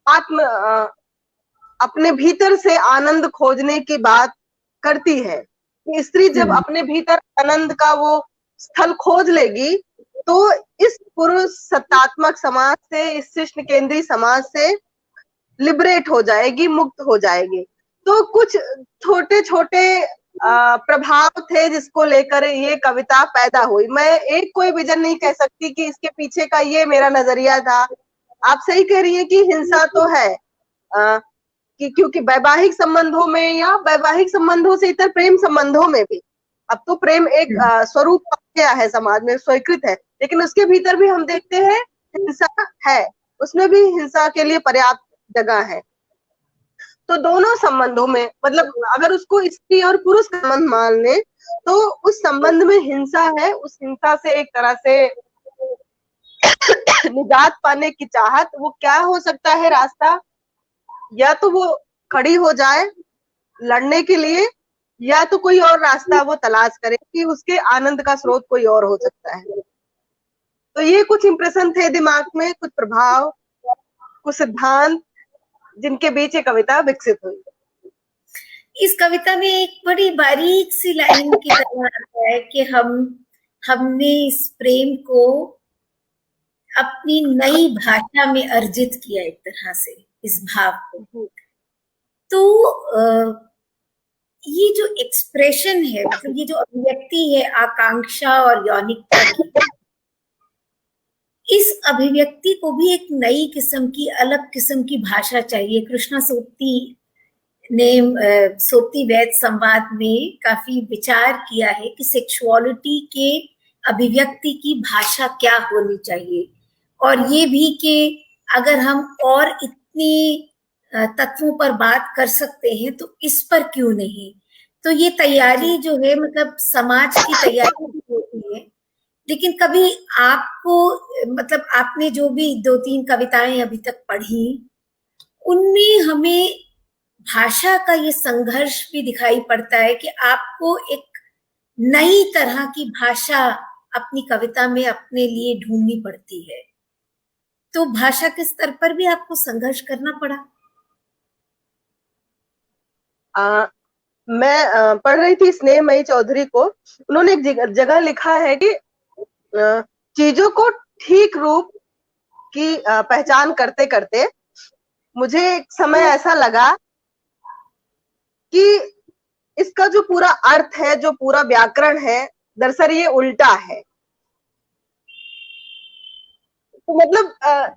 आत्म अपने भीतर से आनंद खोजने की बात करती है कि स्त्री जब अपने भीतर आनंद का वो स्थल खोज लेगी तो इस पुरुष सत्तात्मक समाज से, इस शिष्ट केंद्रीय समाज से लिबरेट हो जाएगी, मुक्त हो जाएगी। तो कुछ छोटे छोटे प्रभाव थे जिसको लेकर ये कविता पैदा हुई। मैं एक कोई विजन नहीं कह सकती कि इसके पीछे का ये मेरा नजरिया था। आप सही कह रही है कि हिंसा तो है, कि क्योंकि वैवाहिक संबंधों में या वैवाहिक संबंधों से इतर प्रेम संबंधों में भी अब तो प्रेम एक स्वरूप गया है, समाज में स्वीकृत है, लेकिन उसके भीतर भी हम देखते हैं हिंसा है, उसमें भी हिंसा के लिए पर्याप्त जगह है। तो दोनों संबंधों में मतलब अगर उसको स्त्री और पुरुष का संबंध मान ले तो उस संबंध में हिंसा है, उस हिंसा से एक तरह से निजात पाने की चाहत, वो क्या हो सकता है रास्ता, या तो वो खड़ी हो जाए लड़ने के लिए या तो कोई और रास्ता वो तलाश करे कि उसके आनंद का स्रोत कोई और हो सकता है। तो ये कुछ इंप्रेशन थे दिमाग में, कुछ प्रभाव, कुछ सिद्धांत जिनके बीच ये कविता विकसित हुई। इस कविता में एक बड़ी बारीक सी लाइन की तरह आता है कि हमने इस प्रेम को अपनी नई भाषा में अर्जित किया, एक तरह से इस भाव को। तो ये जो एक्सप्रेशन है, मतलब ये जो अभिव्यक्ति है आकांक्षा और यौनिकता की, इस अभिव्यक्ति को भी एक नई किस्म की, अलग किस्म की भाषा चाहिए। कृष्णा सोपती ने सोपती वैद संवाद में काफी विचार किया है कि सेक्सुअलिटी के अभिव्यक्ति की भाषा क्या होनी चाहिए, और ये भी कि अगर हम और इतनी तत्वों पर बात कर सकते हैं तो इस पर क्यों नहीं। तो ये तैयारी जो है, मतलब समाज की तैयारी होती है। लेकिन कभी आपको, मतलब आपने जो भी 2-3 कविताएं अभी तक पढ़ी, उनमें हमें भाषा का ये संघर्ष भी दिखाई पड़ता है कि आपको एक नई तरह की भाषा अपनी कविता में अपने लिए ढूंढनी पड़ती है। तो भाषा के स्तर पर भी आपको संघर्ष करना पड़ा? मैं पढ़ रही थी स्नेहमयी चौधरी को, उन्होंने एक जगह लिखा है कि चीजों को ठीक रूप की पहचान करते करते मुझे एक समय ऐसा लगा कि इसका जो पूरा अर्थ है, जो पूरा व्याकरण है, दरअसल ये उल्टा है। तो मतलब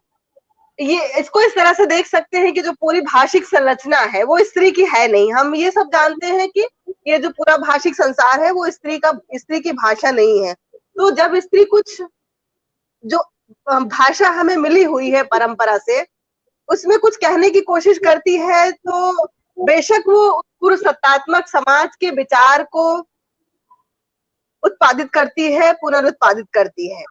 ये इसको इस तरह से देख सकते हैं कि जो पूरी भाषिक संरचना है वो स्त्री की है नहीं। हम ये सब जानते हैं कि ये जो पूरा भाषिक संसार है वो स्त्री की भाषा नहीं है। तो जब स्त्री कुछ जो भाषा हमें मिली हुई है परंपरा से, उसमें कुछ कहने की कोशिश करती है, तो बेशक वो पुरुष सत्तात्मक समाज के विचार को उत्पादित करती है, पुनरुत्पादित करती है।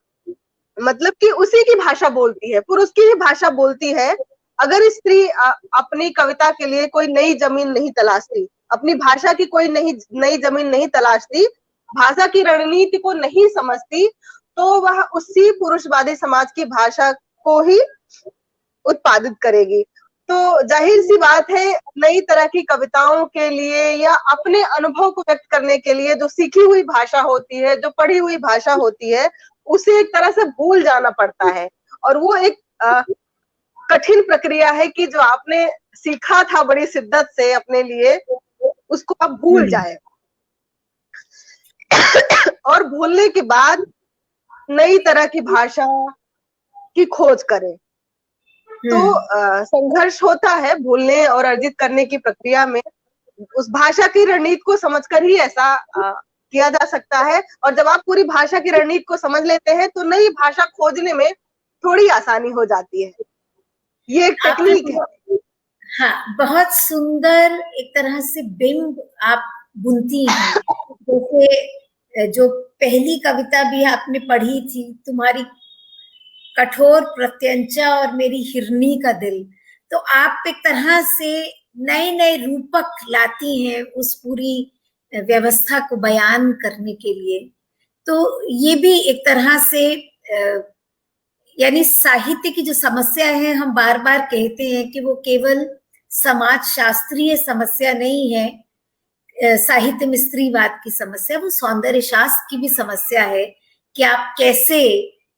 मतलब कि उसी की भाषा बोलती है, पुरुष की ही भाषा बोलती है। अगर स्त्री अपनी कविता के लिए कोई नई जमीन नहीं तलाशती, अपनी भाषा की कोई नई जमीन नहीं तलाशती, भाषा की रणनीति को नहीं समझती, तो वह उसी पुरुषवादी समाज की भाषा को ही उत्पादित करेगी। तो जाहिर सी बात है, नई तरह की कविताओं के लिए या अपने अनुभव को व्यक्त करने के लिए जो सीखी हुई भाषा होती है, जो पढ़ी हुई भाषा होती है, उसे एक तरह से भूल जाना पड़ता है। और वो एक कठिन प्रक्रिया है कि जो आपने सीखा था बड़ी शिद्दत से अपने लिए, उसको आप भूल जाए और भूलने के बाद नई तरह की भाषा की खोज करें। तो संघर्ष होता है भूलने और अर्जित करने की प्रक्रिया में। उस भाषा की रणनीति को समझकर ही ऐसा किया जा सकता है। और जब आप पूरी भाषा की रणनीति को समझ लेते हैं तो नई भाषा खोजने में थोड़ी आसानी हो जाती है। ये एक टेक्निक है। हाँ, बहुत सुंदर एक तरह से बिंब आप बुनती हैं। जैसे जो पहली कविता भी आपने पढ़ी थी, तुम्हारी कठोर प्रत्यंचा और मेरी हिरनी का दिल, तो आप एक तरह से नए नए रूपक लाती हैं उस पूरी व्यवस्था को बयान करने के लिए। तो ये भी एक तरह से यानी साहित्य की जो समस्या है, हम बार बार कहते हैं कि वो केवल समाज शास्त्रीय समस्या नहीं है, साहित्य में स्त्रीवाद की समस्या, वो सौंदर्य शास्त्र की भी समस्या है कि आप कैसे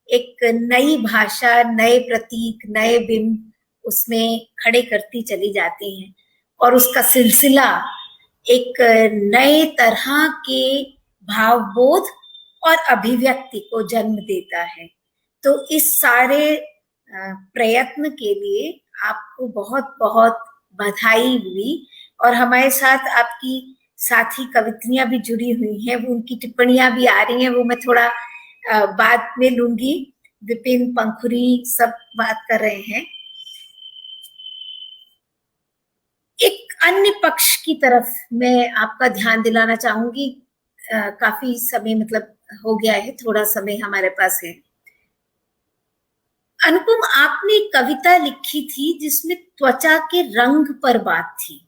एक नई भाषा, नए प्रतीक, नए बिंब उसमें खड़े करती चली जाती हैं और उसका सिलसिला एक नए तरह के भावबोध और अभिव्यक्ति को जन्म देता है। तो इस सारे प्रयत्न के लिए आपको बहुत बहुत बधाई हुई। और हमारे साथ आपकी साथी कवित्रियां भी जुड़ी हुई हैं, वो उनकी टिप्पणियां भी आ रही हैं, वो मैं थोड़ा बाद में लूंगी। विपिन, पंखुरी सब बात कर रहे हैं। एक अन्य पक्ष की तरफ मैं आपका ध्यान दिलाना चाहूंगी। काफी समय मतलब हो गया है, थोड़ा समय हमारे पास है। अनुपम, आपने एक कविता लिखी थी जिसमें त्वचा के रंग पर बात थी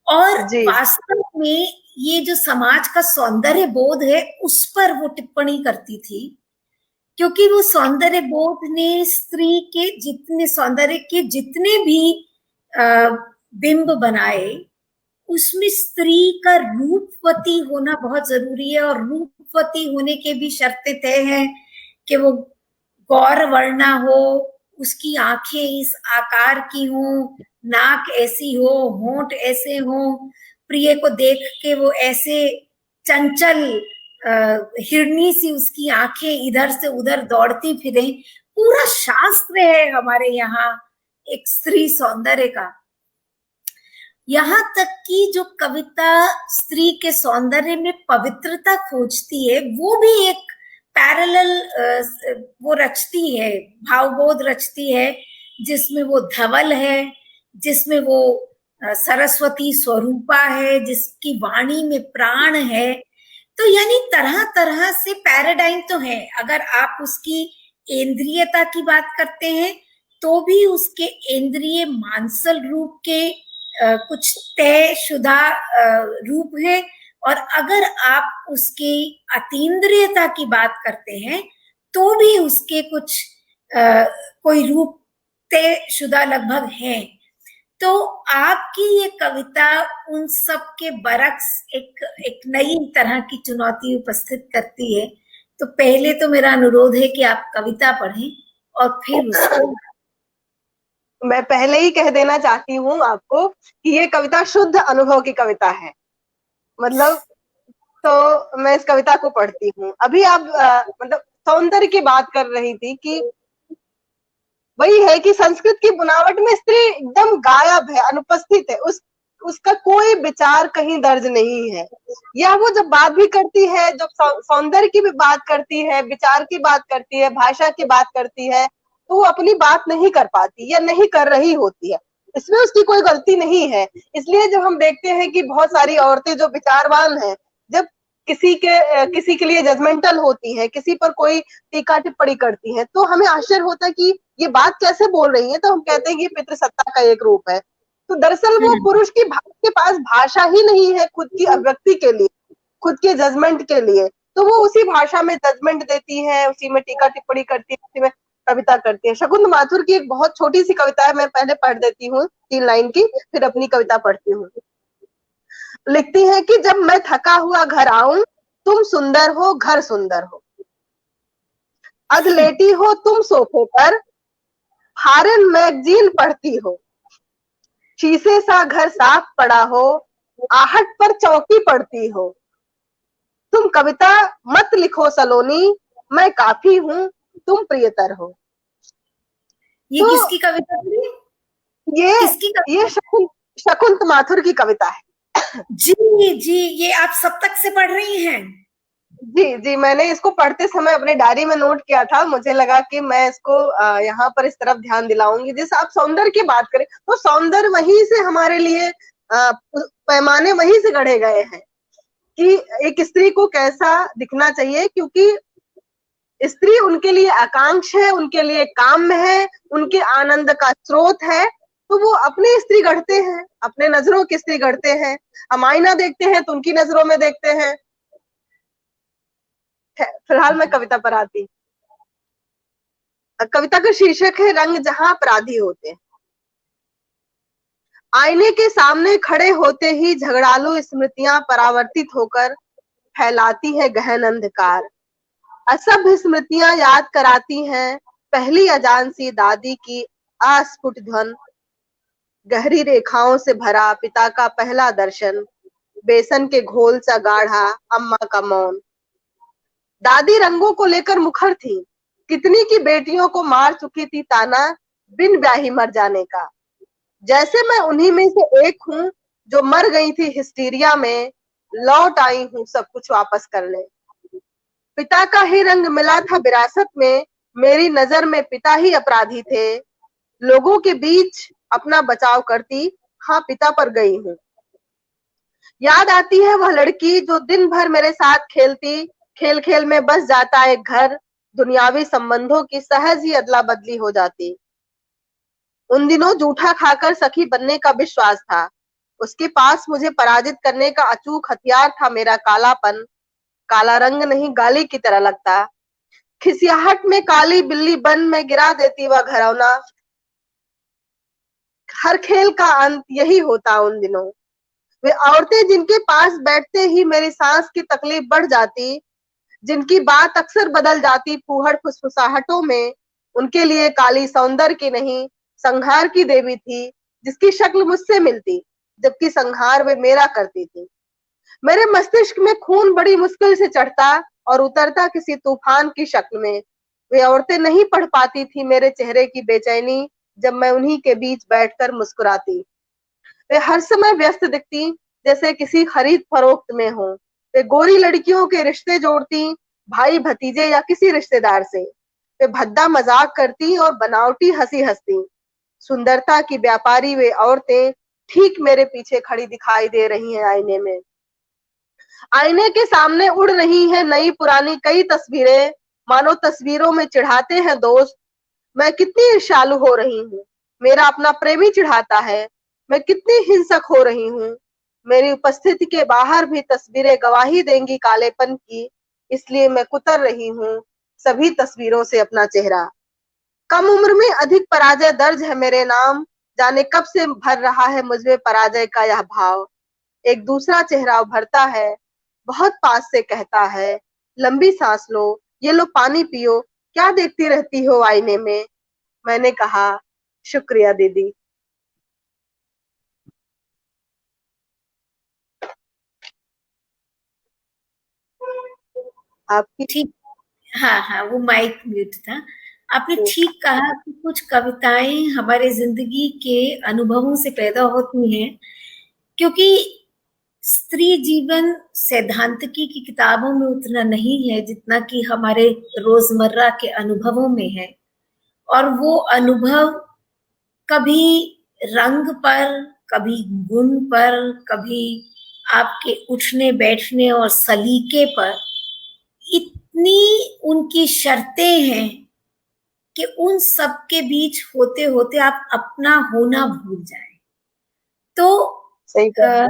और वास्तव में ये जो समाज का सौंदर्य बोध है उस पर वो टिप्पणी करती थी, क्योंकि वो सौंदर्य बोध ने स्त्री के जितने सौंदर्य के जितने भी बिंब बनाए, उसमें स्त्री का रूपवती होना बहुत जरूरी है। और रूपवती होने के भी शर्तें तय हैं कि वो गौर वर्णा हो, उसकी आंखें इस आकार की हो, नाक ऐसी हो, होंठ ऐसे हो, प्रिय को देख के वो ऐसे चंचल हिरनी सी उसकी आंखें इधर से उधर दौड़ती फिरे। पूरा शास्त्र है हमारे यहाँ एक स्त्री सौंदर्य का। यहाँ तक कि जो कविता स्त्री के सौंदर्य में पवित्रता खोजती है, वो भी एक पैरेलल वो रचती है, भावबोध रचती है, जिसमें वो धवल है, जिसमें वो सरस्वती स्वरूपा है, जिसकी वाणी में प्राण है। तो यानी तरह तरह से पैराडाइम तो है। अगर आप उसकी इंद्रियता की बात करते हैं तो भी उसके इंद्रिय मांसल रूप के कुछ तयशुदा रूप है, और अगर आप उसकी अतीन्द्रियता की बात करते हैं तो भी उसके कुछ कोई रूप तयशुदा लगभग हैं। तो आपकी ये कविता उन सब के बरक्स एक नई तरह की चुनौती उपस्थित करती है। तो पहले तो मेरा अनुरोध है कि आप कविता पढ़ें और फिर उसको। मैं पहले ही कह देना चाहती हूँ आपको कि ये कविता शुद्ध अनुभव की कविता है। मतलब तो मैं इस कविता को पढ़ती हूँ। अभी आप मतलब सौंदर्य की बात कर रही थी कि वही है कि संस्कृत की बुनावट में स्त्री एकदम गायब है, अनुपस्थित है, उसका कोई विचार कहीं दर्ज नहीं है। या वो जब बात भी करती है, जब सौंदर्य की भी बात करती है, विचार की बात करती है, भाषा की बात करती है, तो वो अपनी बात नहीं कर पाती या नहीं कर रही होती है। इसमें उसकी कोई गलती नहीं है। इसलिए जब हम देखते हैं कि बहुत सारी औरतें जो विचारवान हैं, जब किसी के लिए जजमेंटल होती हैं, किसी पर कोई टीका टिप्पणी करती हैं, तो हमें आश्चर्य होता है कि ये बात कैसे बोल रही है। तो हम कहते हैं कि पितृसत्ता का एक रूप है। तो दरअसल वो पुरुष के पास भाषा ही नहीं है खुद की अभिव्यक्ति के लिए, खुद के जजमेंट के लिए। तो वो उसी भाषा में जजमेंट देती है, उसी में टीका टिप्पणी करती है, उसी में कविता करती है। शकुंत माथुर की एक बहुत छोटी सी कविता है, मैं पहले पढ़ देती हूँ 3 लाइन की, फिर अपनी कविता पढ़ती हूँ। लिखती है कि जब मैं थका हुआ घर आऊं, तुम सुंदर हो, घर सुंदर हो, अध लेटी हो तुम सोफे पर, फॉरेन मैगजीन पढ़ती हो, शीशे सा घर साफ पड़ा हो, आहट पर चौकी पड़ती हो, तुम कविता मत लिखो सलोनी, मैं काफी हूँ, तुम प्रियतर हो। ये तो किसकी कविता थी? ये किसकी कविता? ये शकुंत माथुर की कविता है। जी जी, ये आप सप्तक से पढ़ रही हैं? जी जी, मैंने इसको पढ़ते समय अपने डायरी में नोट किया था। मुझे लगा कि मैं इसको यहाँ पर इस तरफ ध्यान दिलाऊंगी। जैसे आप सौंदर्य की बात करें, तो सौंदर्य वहीं से हमारे लिए पैमाने वहीं से गढ़े गए हैं कि एक स्त्री को कैसा दिखना चाहिए, क्योंकि स्त्री उनके लिए आकांक्ष है, उनके लिए काम्य है, उनके आनंद का स्रोत है। तो वो अपनी स्त्री गढ़ते हैं, अपने नजरों की स्त्री गढ़ते हैं। हम आईना देखते हैं तो उनकी नजरों में देखते हैं। फिलहाल मैं कविता पर आती। कविता का शीर्षक है रंग जहां अपराधी होते हैं। आईने के सामने खड़े होते ही झगड़ालू स्मृतियां परावर्तित होकर फैलाती है गहन अंधकार। असभ्य स्मृतियां याद कराती हैं पहली अजान सी दादी की अस्फुट ध्वन, गहरी रेखाओं से भरा पिता का पहला दर्शन, बेसन के घोल सा गाढ़ा अम्मा का मौन। दादी रंगों को लेकर मुखर थी, कितनी की बेटियों को मार चुकी थी ताना बिन ब्याही मर जाने का। जैसे मैं उन्हीं में से एक हूँ जो मर गई थी हिस्टीरिया में, लौट आई हूँ सब कुछ वापस करने। पिता का ही रंग मिला था विरासत में, मेरी नजर में पिता ही अपराधी थे। लोगों के बीच अपना बचाव करती, हाँ पिता पर गई हूँ। याद आती है वह लड़की जो दिन भर मेरे साथ खेलती, खेल खेल में बस जाता एक घर, दुनियावी संबंधों की सहज ही अदला बदली हो जाती। उन दिनों जूठा खाकर सखी बनने का विश्वास था, उसके पास मुझे पराजित करने का अचूक हथियार था मेरा कालापन। काला रंग नहीं गाली की तरह लगता, खिसियाहट में काली बिल्ली बन में गिरा देती वह घरौना। हर खेल का अंत यही होता उन दिनों। वे औरतें जिनके पास बैठते ही मेरी सांस की तकलीफ बढ़ जाती, जिनकी बात अक्सर बदल जाती फूहड़ फुसफुसाहटों में, उनके लिए काली सौंदर्य की नहीं संहार की देवी थी, जिसकी शक्ल मुझसे मिलती, जबकि संहार वे मेरा करती थी। मेरे मस्तिष्क में खून बड़ी मुश्किल से चढ़ता और उतरता किसी तूफान की शक्ल में। वे औरतें नहीं पढ़ पाती थी मेरे चेहरे की बेचैनी, जब मैं उन्हीं के बीच बैठकर मुस्कुराती। वे हर समय व्यस्त दिखती, जैसे किसी खरीद फरोख्त में हो। वे गोरी लड़कियों के रिश्ते जोड़ती, भाई भतीजे या किसी रिश्तेदार से। वे भद्दा मजाक करती और बनावटी हंसी हंसती। सुंदरता की व्यापारी वे औरतें ठीक मेरे पीछे खड़ी दिखाई दे रही हैं आईने में। आईने के सामने उड़ रही हैं नई पुरानी कई तस्वीरें, मानो तस्वीरों में चिढ़ाते हैं दोस्त। मैं कितनी ईर्ष्यालु हो रही हूँ, मेरा अपना प्रेमी चिढ़ाता है। मैं कितनी हिंसक हो रही हूँ, मेरी उपस्थिति के बाहर भी तस्वीरें गवाही देंगी कालेपन की, इसलिए मैं कुतर रही हूँ सभी तस्वीरों से अपना चेहरा। कम उम्र में अधिक पराजय दर्ज है मेरे नाम, जाने कब से भर रहा है मुझमें पराजय का यह भाव। एक दूसरा चेहरा उभरता है, बहुत पास से कहता है, लंबी सांस लो, ये लो पानी पियो, क्या देखती रहती हो आईने में। मैंने कहा, शुक्रिया दीदी। आपकी। ठीक। हाँ हाँ, वो माइक म्यूट था। आपने ठीक कहा कि कुछ कविताएं हमारे जिंदगी के अनुभवों से पैदा होती हैं, क्योंकि स्त्री जीवन सैद्धांतिकी की किताबों में उतना नहीं है जितना कि हमारे रोजमर्रा के अनुभवों में है। और वो अनुभव कभी रंग पर, कभी गुण पर, कभी आपके उठने बैठने और सलीके पर इतनी उनकी शर्तें हैं कि उन सब के बीच होते होते आप अपना होना भूल जाएं। तो सही अ, कहा।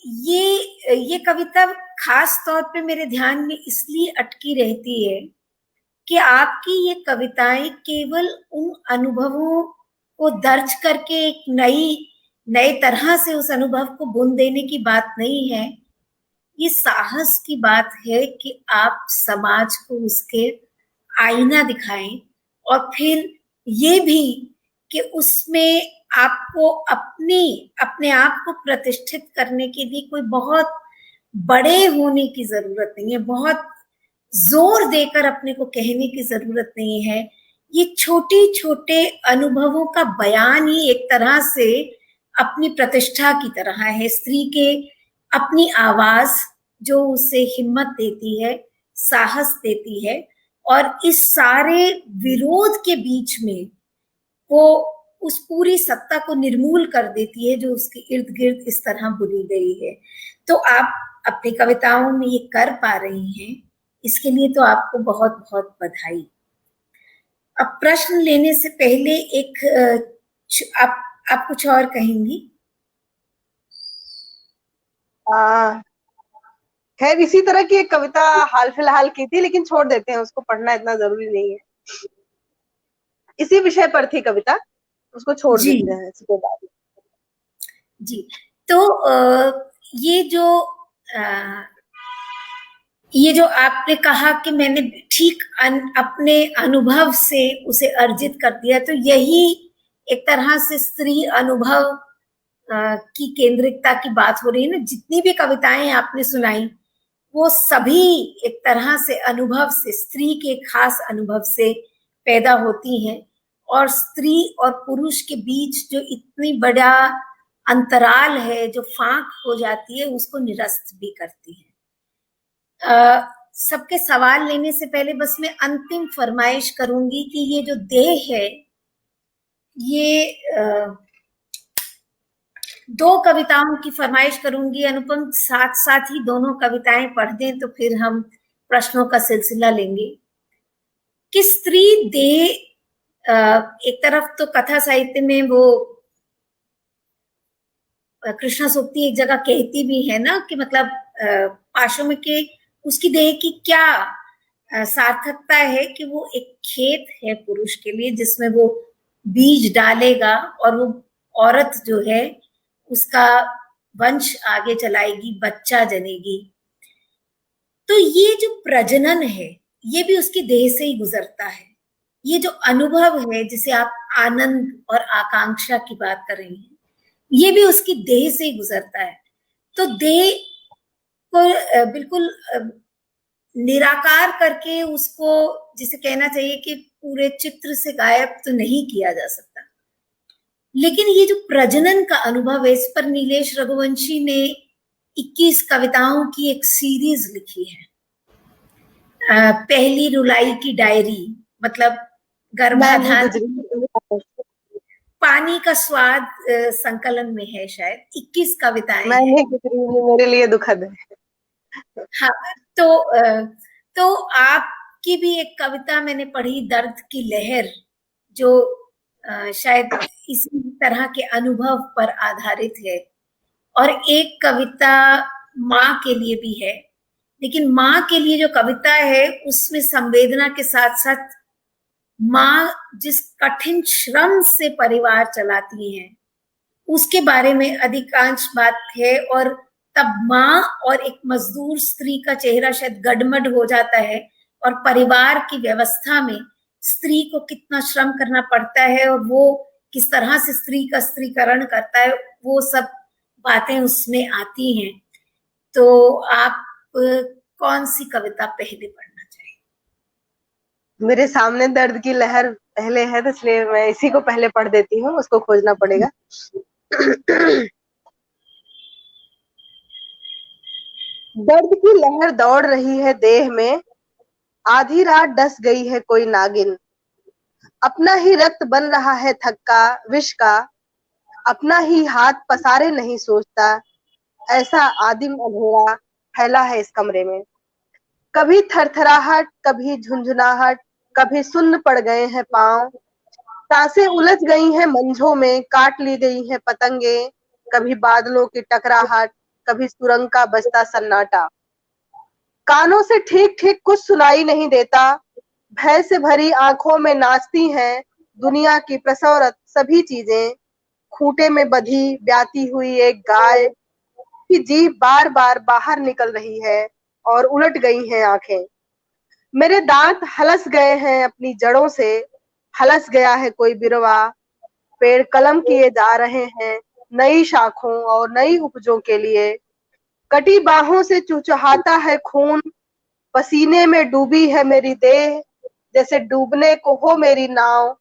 ये कविता खास तौर पे मेरे ध्यान में इसलिए अटकी रहती है कि आपकी ये कविताएं केवल उन अनुभवों को दर्ज करके एक नए तरह से उस अनुभव को बुन देने की बात नहीं है। ये साहस की बात है कि आप समाज को उसके आईना दिखाएं, और फिर ये भी कि उसमें आपको अपने आप को प्रतिष्ठित करने के लिए कोई बहुत बड़े होने की जरूरत नहीं है, बहुत जोर देकर अपने को कहने की जरूरत नहीं है। ये छोटे छोटे अनुभवों का बयान ही एक तरह से अपनी प्रतिष्ठा की तरह है। स्त्री के अपनी आवाज जो उसे हिम्मत देती है, साहस देती है, और इस सारे विरोध के बीच में वो उस पूरी सत्ता को निर्मूल कर देती है जो उसके इर्द गिर्द इस तरह बुनी गई है। तो आप अपनी कविताओं में ये कर पा रही हैं, इसके लिए तो आपको बहुत बहुत बधाई। अब प्रश्न लेने से पहले आप कुछ और कहेंगी? खैर, इसी तरह की एक कविता हाल फिलहाल की थी, लेकिन छोड़ देते हैं उसको, पढ़ना इतना जरूरी नहीं है। इसी विषय पर थी कविता, उसको छोड़ जी देते हैं इसके बाद। जी। तो ये जो ये जो आपने कहा कि मैंने ठीक अपने अनुभव से उसे अर्जित कर दिया, तो यही एक तरह से स्त्री अनुभव की केंद्रिकता की बात हो रही है ना। जितनी भी कविताएं आपने सुनाई वो सभी एक तरह से अनुभव से, स्त्री के खास अनुभव से पैदा होती हैं, और स्त्री और पुरुष के बीच जो इतनी बड़ा अंतराल है, जो फांक हो जाती है, उसको निरस्त भी करती है। सबके सवाल लेने से पहले बस मैं अंतिम फरमाइश करूंगी कि ये जो देह है, ये दो कविताओं की फरमाइश करूंगी। अनुपम साथ साथ ही दोनों कविताएं पढ़ दें तो फिर हम प्रश्नों का सिलसिला लेंगे। कि स्त्री देह, एक तरफ तो कथा साहित्य में वो कृष्णा सूक्ति एक जगह कहती भी है ना कि मतलब पाशों में के उसकी देह की क्या सार्थकता है कि वो एक खेत है पुरुष के लिए, जिसमें वो बीज डालेगा और वो औरत जो है उसका वंश आगे चलाएगी, बच्चा जनेगी। तो ये जो प्रजनन है ये भी उसकी देह से ही गुजरता है। ये जो अनुभव है जिसे आप आनंद और आकांक्षा की बात कर रही हैं, ये भी उसकी देह से ही गुजरता है। तो देह को बिल्कुल निराकार करके उसको, जिसे कहना चाहिए कि पूरे चित्र से गायब तो नहीं किया जा सकता। लेकिन ये जो प्रजनन का अनुभव है, इस पर नीलेश रघुवंशी ने 21 कविताओं की एक सीरीज लिखी है। पहली रुलाई की डायरी, मतलब गर्भाधान, पानी का स्वाद संकलन में है शायद 21 कविताएं मैं हैं। नहीं गुजरी हूँ, मेरे लिए दुखद है। हाँ, तो आपकी भी एक कविता मैंने पढ़ी, दर्द की लहर, जो शायद इसी तरह के अनुभव पर आधारित है। और एक कविता माँ के लिए भी है, लेकिन माँ के लिए जो कविता है उसमें संवेदना के साथ साथ माँ जिस कठिन श्रम से परिवार चलाती हैं उसके बारे में अधिकांश बात है। और तब माँ और एक मजदूर स्त्री का चेहरा शायद गडमड हो जाता है, और परिवार की व्यवस्था में स्त्री को कितना श्रम करना पड़ता है और वो किस तरह से स्त्री का स्त्रीकरण करता है, वो सब बातें उसमें आती हैं। तो आप कौन सी कविता पहले पढ़ना चाहिए? मेरे सामने दर्द की लहर पहले है, तो इसलिए मैं इसी को पहले पढ़ देती हूँ, उसको खोजना पड़ेगा। दर्द की लहर दौड़ रही है देह में, आधी रात डस गई है कोई नागिन। अपना ही रक्त बन रहा है थक्का विष का, अपना ही हाथ पसारे नहीं सोचता, ऐसा आदिम अंधेरा फैला है इस कमरे में। कभी थरथराहट, कभी झुंझुनाहट, कभी सुन्न पड़ गए हैं पांव, सांसें उलझ गई हैं मंझों में, काट ली गई हैं पतंगे। कभी बादलों की टकराहट, कभी सुरंग का बजता सन्नाटा। कानों से ठीक ठीक कुछ सुनाई नहीं देता, भय से भरी आंखों में नाचती हैं दुनिया की प्रसवरत सभी चीजें। खूंटे में बधी ब्याती हुई एक गाय की जीभ बार बार बाहर निकल रही है और उलट गई हैं आंखें। मेरे दांत हलस गए हैं अपनी जड़ों से, हलस गया है कोई बिरवा। पेड़ कलम किए जा रहे हैं नई शाखों और नई उपजों के लिए। कटी बाहों से चुचहाता है खून, पसीने में डूबी है मेरी देह, जैसे डूबने को हो मेरी नाव।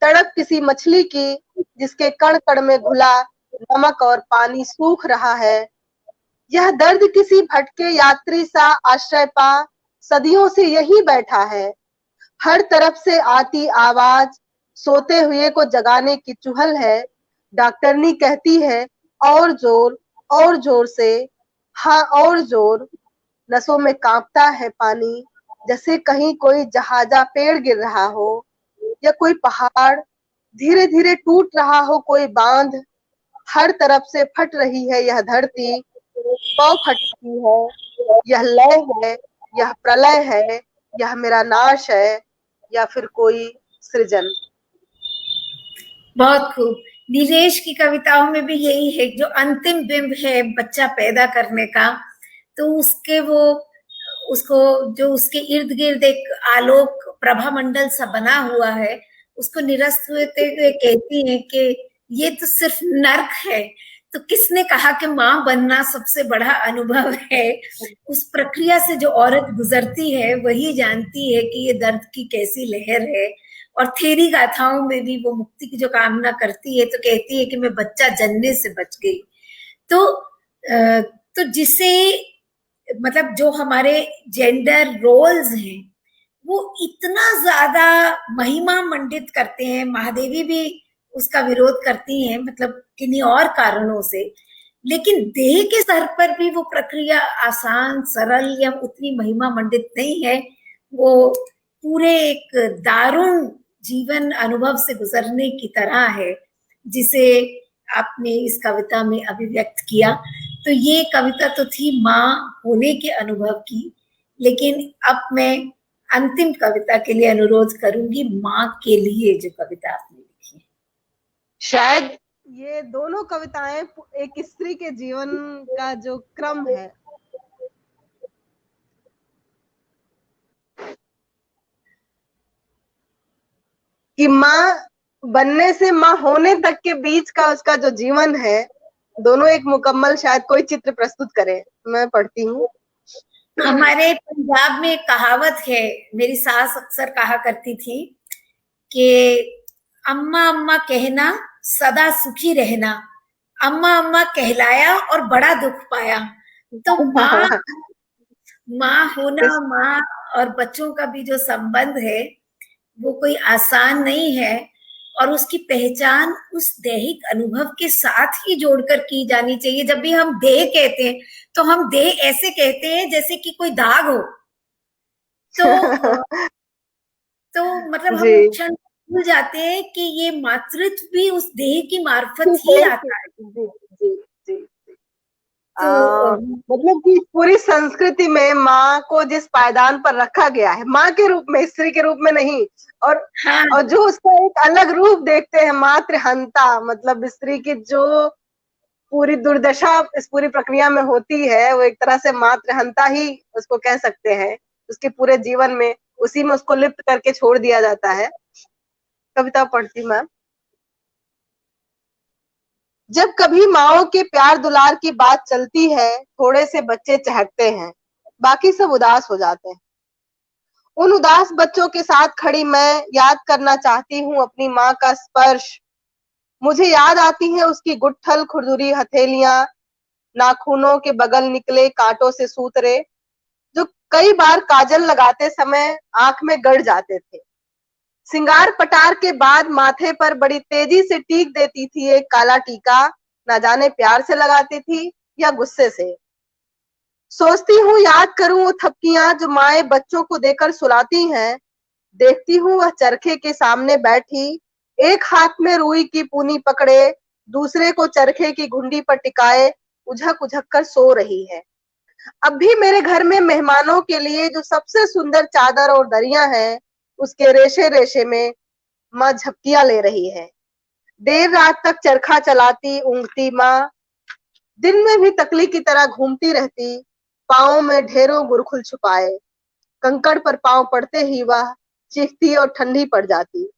तड़प किसी मछली की जिसके कण कण में घुला नमक और पानी सूख रहा है। यह दर्द किसी भटके यात्री सा आश्रय पा सदियों से यही बैठा है। हर तरफ से आती आवाज सोते हुए को जगाने की चुहल है। डॉक्टरनी कहती है और जोर से, हाँ और जोर। नसों में कांपता है पानी, जैसे कहीं कोई जहाजा पेड़ गिर रहा हो, या कोई पहाड़ धीरे धीरे टूट रहा हो, कोई बांध। हर तरफ से फट रही है यह धरती, पौ फटती है। यह लय है, यह प्रलय है, यह मेरा नाश है, या फिर कोई सृजन। बहुत खूब। नीलेश की कविताओं में भी यही है, जो अंतिम बिंब है बच्चा पैदा करने का, तो उसके वो उसको जो उसके इर्द गिर्द एक आलोक प्रभा मंडल सा बना हुआ है, उसको निरस्त होते हुए कहती है कि ये तो सिर्फ नर्क है। तो किसने कहा कि माँ बनना सबसे बड़ा अनुभव है? उस प्रक्रिया से जो औरत गुजरती है वही जानती है कि ये दर्द की कैसी लहर है। और थेरी गाथाओं में भी वो मुक्ति की जो कामना करती है, तो कहती है कि मैं बच्चा जनने से बच गई। तो तो जिसे मतलब जो हमारे जेंडर रोल्स हैं वो इतना ज्यादा महिमा मंडित करते हैं। महादेवी भी उसका विरोध करती हैं, मतलब किन्हीं और कारणों से। लेकिन देह के स्तर पर भी वो प्रक्रिया आसान सरल या उतनी महिमा मंडित नहीं है। वो पूरे एक दारुण जीवन अनुभव से गुजरने की तरह है, जिसे आपने इस कविता में अभिव्यक्त किया। तो ये कविता तो थी माँ होने के अनुभव की, लेकिन अब मैं अंतिम कविता के लिए अनुरोध करूंगी माँ के लिए, जो कविता आपने लिखी है। शायद ये दोनों कविताएं एक स्त्री के जीवन का जो क्रम है, कि माँ बनने से माँ होने तक के बीच का उसका जो जीवन है, दोनों एक मुकम्मल शायद कोई चित्र प्रस्तुत करे। मैं पढ़ती हूँ। हमारे पंजाब में एक कहावत है, मेरी सास अक्सर कहा करती थी कि अम्मा अम्मा कहना सदा सुखी रहना, अम्मा अम्मा कहलाया और बड़ा दुख पाया। तो माँ होना, माँ और बच्चों का भी जो संबंध है वो कोई आसान नहीं है। और उसकी पहचान उस दैहिक अनुभव के साथ ही जोड़कर की जानी चाहिए। जब भी हम देह कहते हैं तो हम देह ऐसे कहते हैं जैसे कि कोई दाग हो। तो तो मतलब हम जी क्षण भूल जाते हैं कि ये मातृत्व भी उस देह की मार्फत ही जी आता है। जी जी जी। तो मतलब कि पूरी संस्कृति में माँ को जिस पायदान पर रखा गया है, माँ के रूप में, स्त्री के रूप में नहीं। और हाँ, और जो उसका एक अलग रूप देखते हैं, मातृहंता, मतलब स्त्री की जो पूरी दुर्दशा इस पूरी प्रक्रिया में होती है, वो एक तरह से मातृहंता ही उसको कह सकते हैं। उसके पूरे जीवन में उसी में उसको लिप्त करके छोड़ दिया जाता है। कविता पढ़ती मैं। जब कभी माओ के प्यार दुलार की बात चलती है, थोड़े से बच्चे चहकते हैं, बाकी सब उदास हो जाते हैं। उन उदास बच्चों के साथ खड़ी मैं याद करना चाहती हूँ अपनी माँ का स्पर्श। मुझे याद आती है उसकी गुट्ठल खुरदुरी हथेलियां, नाखूनों के बगल निकले कांटों से सूतरे, जो कई बार काजल लगाते समय आंख में गड़ जाते थे। सिंगार पटार के बाद माथे पर बड़ी तेजी से टीक देती थी एक काला टीका, ना जाने प्यार से लगाती थी या गुस्से से। सोचती हूँ याद करूं वो थपकियां जो माएं बच्चों को देकर सुलाती हैं। देखती हूँ वह चरखे के सामने बैठी, एक हाथ में रुई की पूनी पकड़े, दूसरे को चरखे की घुंडी पर टिकाए उझक उझक कर सो रही है। अब भी मेरे घर में मेहमानों के लिए जो सबसे सुंदर चादर और दरियां हैं, उसके रेशे रेशे में माँ झपकियां ले रही है। देर रात तक चरखा चलाती ऊँघती माँ दिन में भी तकली की तरह घूमती रहती, पाँव में ढेरों गुरखुल छुपाए। कंकड़ पर पाँव पड़ते ही वह चीखती और ठंडी पड़ जाती।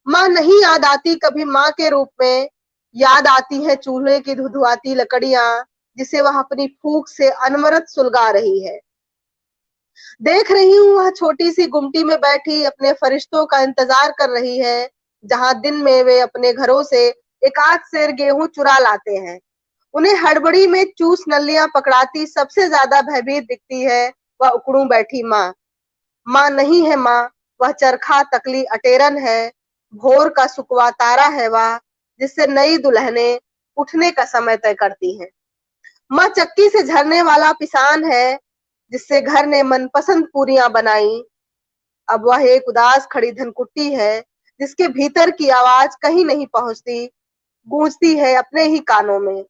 माँ नहीं याद आती कभी माँ के रूप में, याद आती है चूल्हे की धुधुआती लकड़ियां जिसे वह अपनी फूंक से अनवरत सुलगा रही है। देख रही हूँ वह छोटी सी गुमटी में बैठी अपने फरिश्तों का इंतजार कर रही है, जहां दिन में वे अपने घरों से एक आध सेर गेहूं चुरा लाते हैं। उन्हें हड़बड़ी में चूस नलियां पकड़ाती सबसे ज्यादा भयभीत दिखती है वह उकड़ू बैठी माँ। माँ नहीं है माँ, वह चरखा तकली अटेरन है, भोर का सुकवा तारा है वह, जिससे नई दुल्हने उठने का समय तय करती हैं। माँ चक्की से झरने वाला पिसान है, जिससे घर ने मनपसंद पूरियां बनाई। अब वह एक उदास खड़ी धनकुट्टी है, जिसके भीतर की आवाज कहीं नहीं पहुंचती, गूंजती है अपने ही कानों में।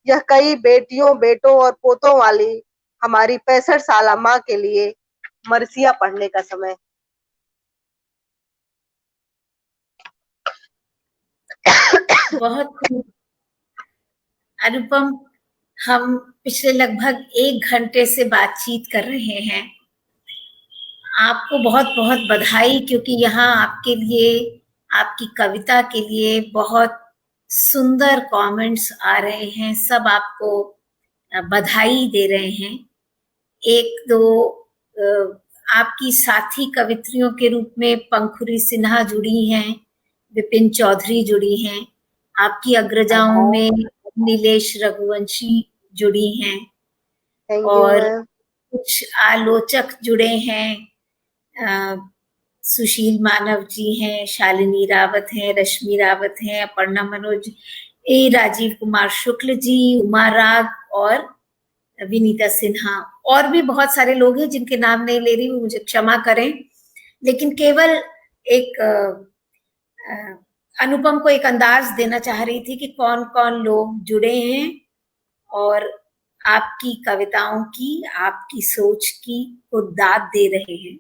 यह कई बेटियों बेटों और पोतों वाली हमारी 65 साला माँ के लिए मरसिया पढ़ने का समय। बहुत खूब अनुपम। हम पिछले लगभग 1 घंटे से बातचीत कर रहे हैं। आपको बहुत बहुत बधाई, क्योंकि यहाँ आपके लिए, आपकी कविता के लिए बहुत सुंदर कमेंट्स आ रहे हैं। सब आपको बधाई दे रहे हैं। एक दो आपकी साथी कवित्रियों के रूप में पंखुरी सिन्हा जुड़ी हैं, विपिन चौधरी जुड़ी हैं, आपकी अग्रजाओं में नीलेश रघुवंशी जुड़ी हैं, थैंक यू और मैम। कुछ आलोचक जुड़े हैं। सुशील मानव जी हैं, शालिनी रावत हैं, रश्मि रावत हैं, अपर्णा मनोज, राजीव कुमार शुक्ल जी, उमा राग और विनीता सिन्हा, और भी बहुत सारे लोग हैं जिनके नाम नहीं ले रही हूँ, मुझे क्षमा करें। लेकिन केवल एक अनुपम को एक अंदाज देना चाह रही थी कि कौन कौन लोग जुड़े हैं और आपकी कविताओं की, आपकी सोच की को दाद दे रहे हैं।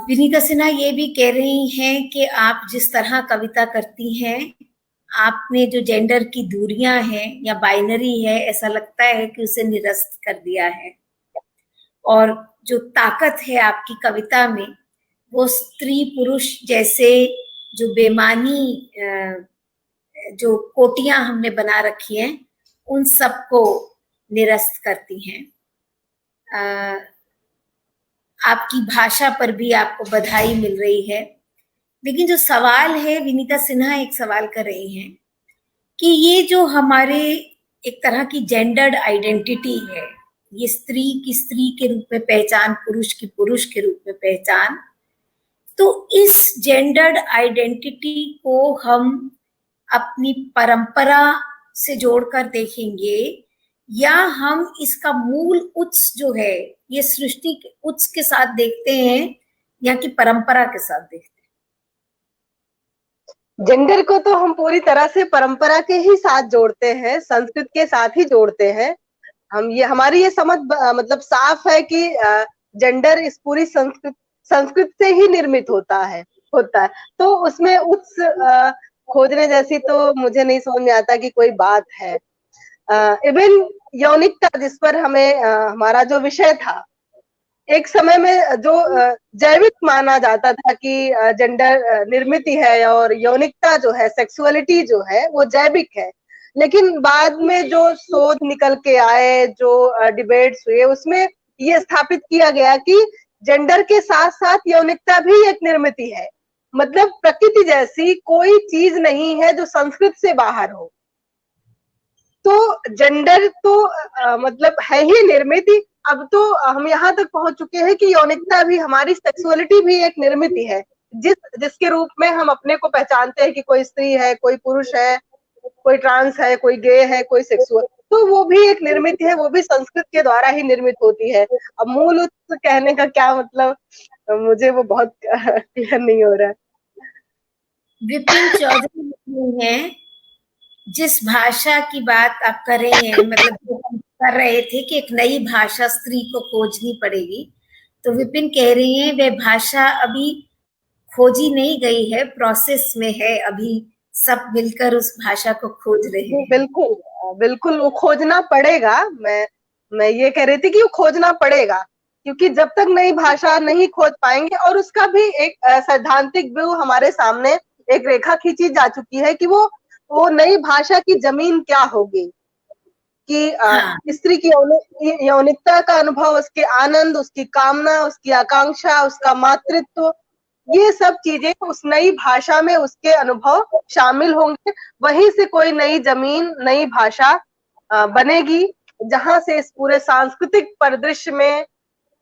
विनीता सिन्हा ये भी कह रही हैं कि आप जिस तरह कविता करती हैं, आपने जो जेंडर की दूरियां हैं या बाइनरी है, ऐसा लगता है कि उसे निरस्त कर दिया है, और जो ताकत है आपकी कविता में, वो स्त्री पुरुष जैसे जो बेमानी जो कोटियां हमने बना रखी हैं, उन सबको निरस्त करती हैं। आपकी भाषा पर भी आपको बधाई मिल रही है। लेकिन जो सवाल है, विनीता सिन्हा एक सवाल कर रही हैं कि ये जो हमारे एक तरह की जेंडर्ड आइडेंटिटी है, ये स्त्री की स्त्री के रूप में पहचान, पुरुष की पुरुष के रूप में पहचान, तो इस जेंडर्ड आइडेंटिटी को हम अपनी परंपरा से जोड़कर देखेंगे, या हम इसका मूल उत्स जो है, ये सृष्टि के उत्स के साथ देखते हैं, या कि परंपरा के साथ देखते हैं? जेंडर को तो हम पूरी तरह से परंपरा के ही साथ जोड़ते हैं, संस्कृत के साथ ही जोड़ते हैं। हमारी ये समझ मतलब साफ है कि जेंडर इस पूरी संस्कृत से ही निर्मित होता है। तो उसमें उत्स खोजने जैसी तो मुझे नहीं समझ में आता कि कोई बात है। इवन यौनिकता, जिस पर हमें हमारा जो विषय था, एक समय में जो जैविक माना जाता था कि जेंडर निर्मित है और यौनिकता जो है, सेक्सुअलिटी जो है, वो जैविक है। लेकिन बाद में जो शोध निकल के आए, जो डिबेट्स हुए, उसमें ये स्थापित किया गया कि जेंडर के साथ साथ यौनिकता भी एक निर्मित है। मतलब प्रकृति जैसी कोई चीज नहीं है जो संस्कृत से बाहर हो। तो जेंडर तो मतलब है ही निर्मित। अब तो हम यहाँ तक पहुंच चुके हैं कि यौनिकता भी, हमारी सेक्सुअलिटी भी एक निर्मित है, जिसके रूप में हम अपने को पहचानते हैं कि कोई स्त्री है, कोई पुरुष है, कोई ट्रांस है, कोई गे है, कोई सेक्सुअल, तो वो भी एक निर्मित है, वो भी संस्कृत के द्वारा ही निर्मित होती है। अब मूल उत्स कहने का क्या मतलब, मुझे वो बहुत क्लियर नहीं हो रहा है। विपिन चौधरी लिखते हैं, जिस भाषा की बात आप कर रहे हैं, मतलब जो हम कर रहे थे कि एक नई भाषा स्त्री को खोजनी पड़ेगी, तो विपिन कह रही हैं वह भाषा अभी खोजी नहीं गई है, प्रोसेस में है, अभी सब मिलकर उस भाषा को खोज रहे हैं। बिल्कुल बिल्कुल, वो खोजना पड़ेगा। मैं ये कह रही थी कि वो खोजना पड़ेगा, क्योंकि जब तक नई भाषा नहीं खोज पाएंगे, और उसका भी एक सैद्धांतिक व्यू हमारे सामने एक रेखा खींची जा चुकी है कि वो नई भाषा की जमीन क्या होगी, कि हाँ, स्त्री की यौनिकता का अनुभव, उसके आनंद, उसकी कामना, उसकी आकांक्षा, उसका मातृत्व, ये सब चीजें उस नई भाषा में उसके अनुभव शामिल होंगे। वहीं से कोई नई जमीन, नई भाषा बनेगी, जहां से इस पूरे सांस्कृतिक परिदृश्य में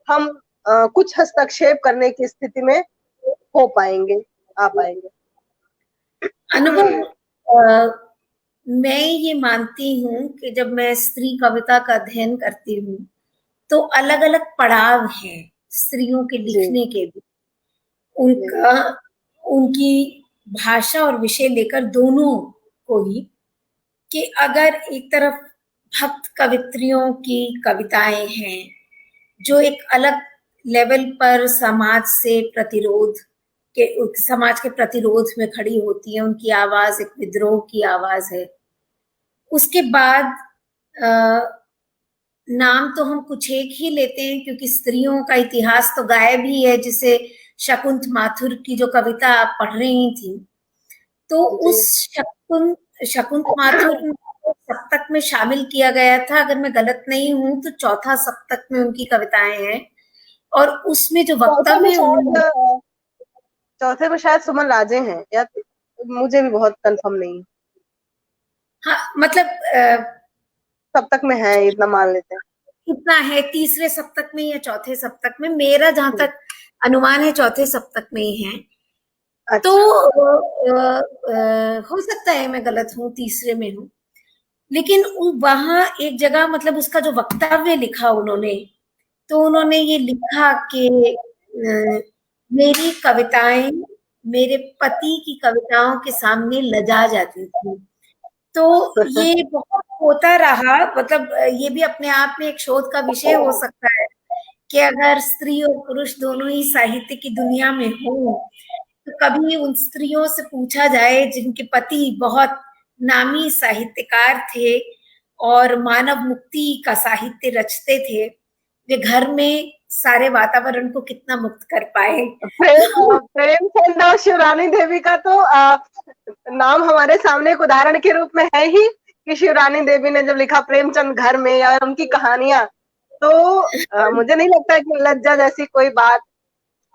हम कुछ हस्तक्षेप करने की स्थिति में हो पाएंगे, आ पाएंगे। अनुभव, मैं ये मानती हूँ कि जब मैं स्त्री कविता का अध्ययन करती हूँ, तो अलग अलग पड़ाव हैं स्त्रियों के लिखने के भी, उनका, उनकी भाषा और विषय लेकर दोनों को ही, कि अगर एक तरफ भक्त कवित्रियों की कविताएं हैं जो एक अलग लेवल पर समाज के प्रतिरोध में खड़ी होती है, उनकी आवाज एक विद्रोह की आवाज है। उसके बाद नाम तो हम कुछ एक ही लेते हैं, क्योंकि स्त्रियों का इतिहास तो गायब ही है, जिसे शकुंत माथुर की जो कविता आप पढ़ रही थी, तो उस शकुंत माथुर सप्तक में शामिल किया गया था, अगर मैं गलत नहीं हूं तो चौथा सप्तक में उनकी कविताएं हैं, और उसमें जो वक्तव्य उन्होंने, चौथे में शायद सुमन राजे हैं, या मुझे भी बहुत कंफर्म नहीं। हाँ मतलब सप्तक में है, इतना मान लेते हैं। कितना है, तीसरे सप्तक में या चौथे सप्तक में, मेरा जहां तक अनुमान है चौथे सप्तक में ही है। तो हो सकता है मैं गलत हूँ, तीसरे में हूँ, लेकिन वहां एक जगह, मतलब उसका जो वक्तव्य लिखा उन्होंने, तो उन्होंने ये लिखा कि मेरी कविताएं मेरे पति की कविताओं के सामने लजा जाती थी। तो ये बहुत होता रहा, मतलब ये भी अपने आप में एक शोध का विषय हो सकता है कि अगर स्त्री और पुरुष दोनों ही साहित्य की दुनिया में हों, तो कभी उन स्त्रियों से पूछा जाए जिनके पति बहुत नामी साहित्यकार थे और मानव मुक्ति का साहित्य रचते थे, वे घर में सारे वातावरण को कितना मुक्त कर पाए। प्रेमचंद और शिवरानी देवी का तो नाम हमारे सामने एक उदाहरण के रूप में है ही, कि शिवरानी देवी ने जब लिखा प्रेमचंद घर में, या उनकी कहानियां, तो मुझे नहीं लगता कि लज्जा जैसी कोई बात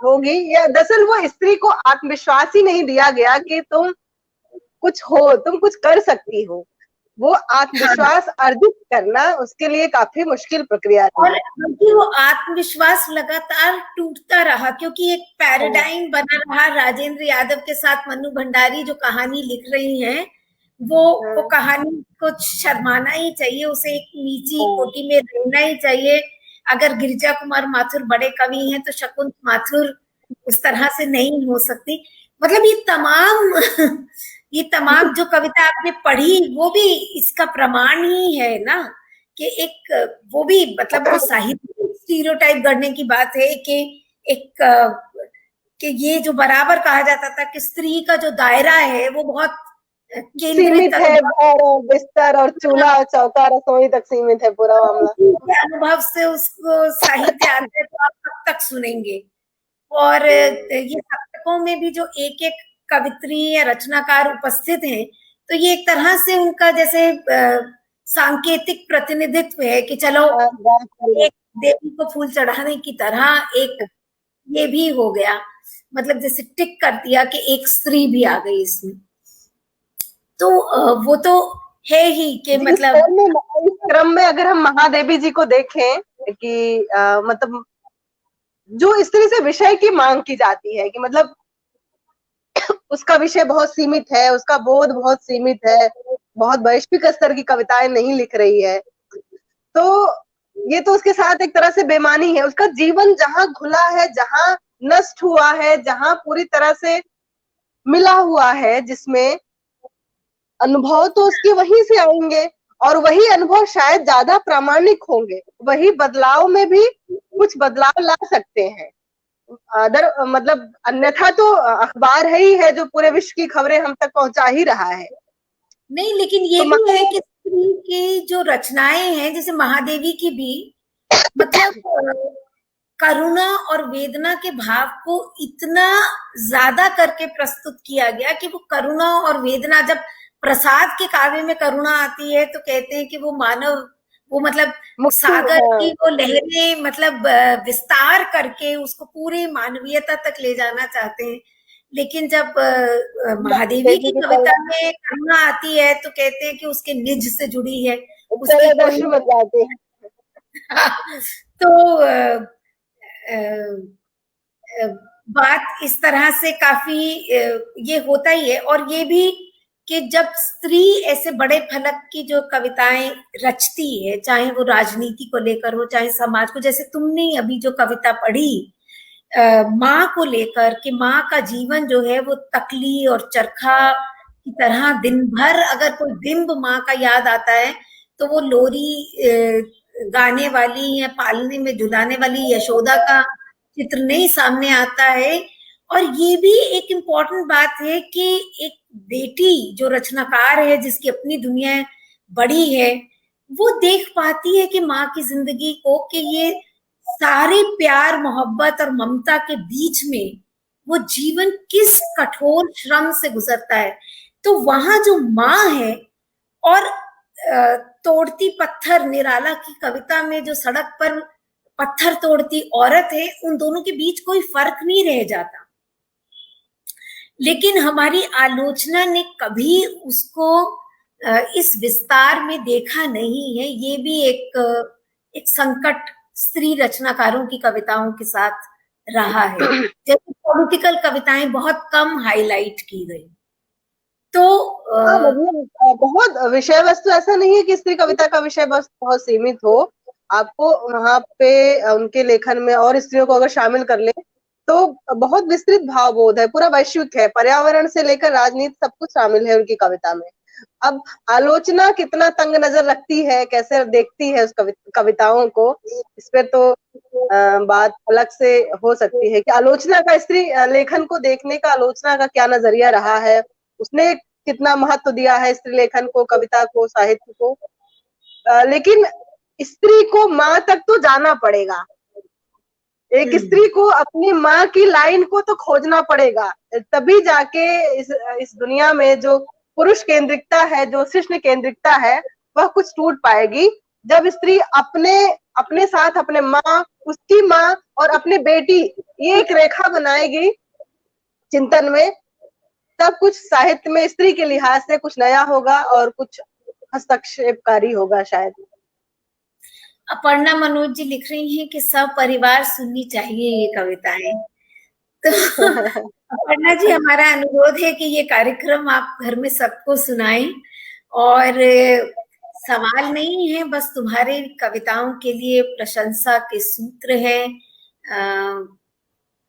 होगी। या दरअसल वो स्त्री को आत्मविश्वास ही नहीं दिया गया कि तुम कुछ हो, तुम कुछ कर सकती हो। वो आत्मविश्वास अर्जित करना उसके लिए काफी मुश्किल प्रक्रिया थी। और क्योंकि वो आत्मविश्वास लगातार टूटता रहा, क्योंकि एक पैराडाइम बना रहा राजेंद्र यादव के साथ मनु भंडारी जो कहानी लिख रही हैं, वो कहानी को शर्माना ही चाहिए, उसे एक नीची कोटि में रहना ही चाहिए। अगर गिरिजा कुमार माथुर बड़े कवि हैं तो शकुंत माथुर उस तरह से नहीं हो सकती। मतलब ये तमाम जो कविता आपने पढ़ी, वो भी इसका प्रमाण ही है ना, कि एक, वो भी मतलब वो साहित्य स्टीरियोटाइप गढ़ने की बात है कि एक, कि ये जो बराबर कहा जाता था कि स्त्री का जो दायरा है वो बहुत केंद्रित सीमित है, और बिस्तर और चूल्हा और चौका रसोई तक सीमित है पूरा मामला। अनुभव से उसको साहित्य आता है तो आप कब तक सुनेंगे। और ये सप्तकों में भी जो एक एक कवित्री या रचनाकार उपस्थित हैं, तो ये एक तरह से उनका जैसे सांकेतिक प्रतिनिधित्व है कि चलो एक देवी को फूल चढ़ाने की तरह एक ये भी हो गया, मतलब जैसे टिक कर दिया कि एक स्त्री भी आ गई इसमें। तो वो तो है ही कि जी, मतलब इस क्रम में अगर हम महादेवी जी को देखें कि मतलब जो स्त्री से विषय की मांग की जाती है कि मतलब उसका विषय बहुत सीमित है, उसका बोध बहुत सीमित है, बहुत वैश्विक स्तर की कविताएं नहीं लिख रही है, तो ये तो उसके साथ एक तरह से बेईमानी है। उसका जीवन जहां घुला है, जहां नष्ट हुआ है, जहां पूरी तरह से मिला हुआ है, जिसमें अनुभव तो उसके वहीं से आएंगे और वही अनुभव शायद ज्यादा प्रामाणिक होंगे, वही बदलाव में भी कुछ बदलाव ला सकते हैं। अदर मतलब अन्यथा तो अखबार है ही है जो पूरे विश्व की खबरें हम तक पहुंचा ही रहा है। नहीं, लेकिन ये तो भी है कि स्त्री की जो रचनाएं हैं, जैसे महादेवी की भी, मतलब करुणा और वेदना के भाव को इतना ज्यादा करके प्रस्तुत किया गया कि वो करुणा और वेदना, जब प्रसाद के काव्य में करुणा आती है तो कहते हैं कि वो मानव, वो मतलब मुक्ति, सागर हाँ, की वो लहरें मतलब विस्तार करके उसको पूरी मानवीयता तक ले जाना चाहते हैं। लेकिन जब महादेवी देवी की की कविता में करुणा आती है तो कहते हैं कि उसके निज से जुड़ी है, उसकी कोई त्रयोदशी बन जाते हैं। तो अ, बात इस तरह से काफी ये होता ही है। और ये भी कि जब स्त्री ऐसे बड़े फलक की जो कविताएं रचती है, चाहे वो राजनीति को लेकर हो, चाहे समाज को, जैसे तुमने अभी जो कविता पढ़ी माँ को लेकर, कि माँ का जीवन जो है वो तकली और चरखा की तरह, दिन भर अगर कोई बिंब माँ का याद आता है तो वो लोरी गाने वाली या पालने में झुलाने वाली यशोदा का चित्र नहीं सामने आता है। और ये भी एक इम्पोर्टेंट बात है कि एक बेटी जो रचनाकार है, जिसकी अपनी दुनिया बड़ी है, वो देख पाती है कि माँ की जिंदगी को, कि ये सारे प्यार मोहब्बत और ममता के बीच में वो जीवन किस कठोर श्रम से गुजरता है। तो वहां जो माँ है और तोड़ती पत्थर, निराला की कविता में जो सड़क पर पत्थर तोड़ती औरत है, उन दोनों के बीच कोई फर्क नहीं रह जाता। लेकिन हमारी आलोचना ने कभी उसको इस विस्तार में देखा नहीं है। ये भी एक संकट स्त्री रचनाकारों की कविताओं के साथ रहा है। जैसे पॉलिटिकल कविताएं बहुत कम हाईलाइट की गई। तो हाँ, मतलब बहुत विषय वस्तु ऐसा नहीं है कि स्त्री कविता का विषय वस्तु बहुत सीमित हो। आपको वहां पे उनके लेखन में और स्त्रियों को अगर शामिल कर ले तो बहुत विस्तृत भावबोध है, पूरा वैश्विक है, पर्यावरण से लेकर राजनीति सब कुछ शामिल है उनकी कविता में। अब आलोचना कितना तंग नजर रखती है, कैसे देखती है उस कविताओं को, इस पर तो बात अलग से हो सकती है कि आलोचना का, स्त्री लेखन को देखने का आलोचना का क्या नजरिया रहा है, उसने कितना महत्व दिया है स्त्री लेखन को, कविता को, साहित्य को। लेकिन स्त्री को माँ तक तो जाना पड़ेगा, एक स्त्री को अपनी माँ की लाइन को तो खोजना पड़ेगा, तभी जाके इस दुनिया में जो पुरुष केंद्रिकता है, जो शिष्ट केंद्रिकता है, वह कुछ टूट पाएगी। जब स्त्री अपने अपने साथ अपने माँ, उसकी माँ और अपनी बेटी, ये एक रेखा बनाएगी चिंतन में, तब कुछ साहित्य में स्त्री के लिहाज से कुछ नया होगा और कुछ हस्तक्षेपकारी होगा शायद। अपर्णा मनोज जी लिख रही हैं कि सब परिवार सुननी चाहिए ये कविताएं। तो अपर्णा जी, हमारा अनुरोध है कि ये कार्यक्रम आप घर में सबको सुनाएं। और सवाल नहीं है, बस तुम्हारे कविताओं के लिए प्रशंसा के सूत्र है।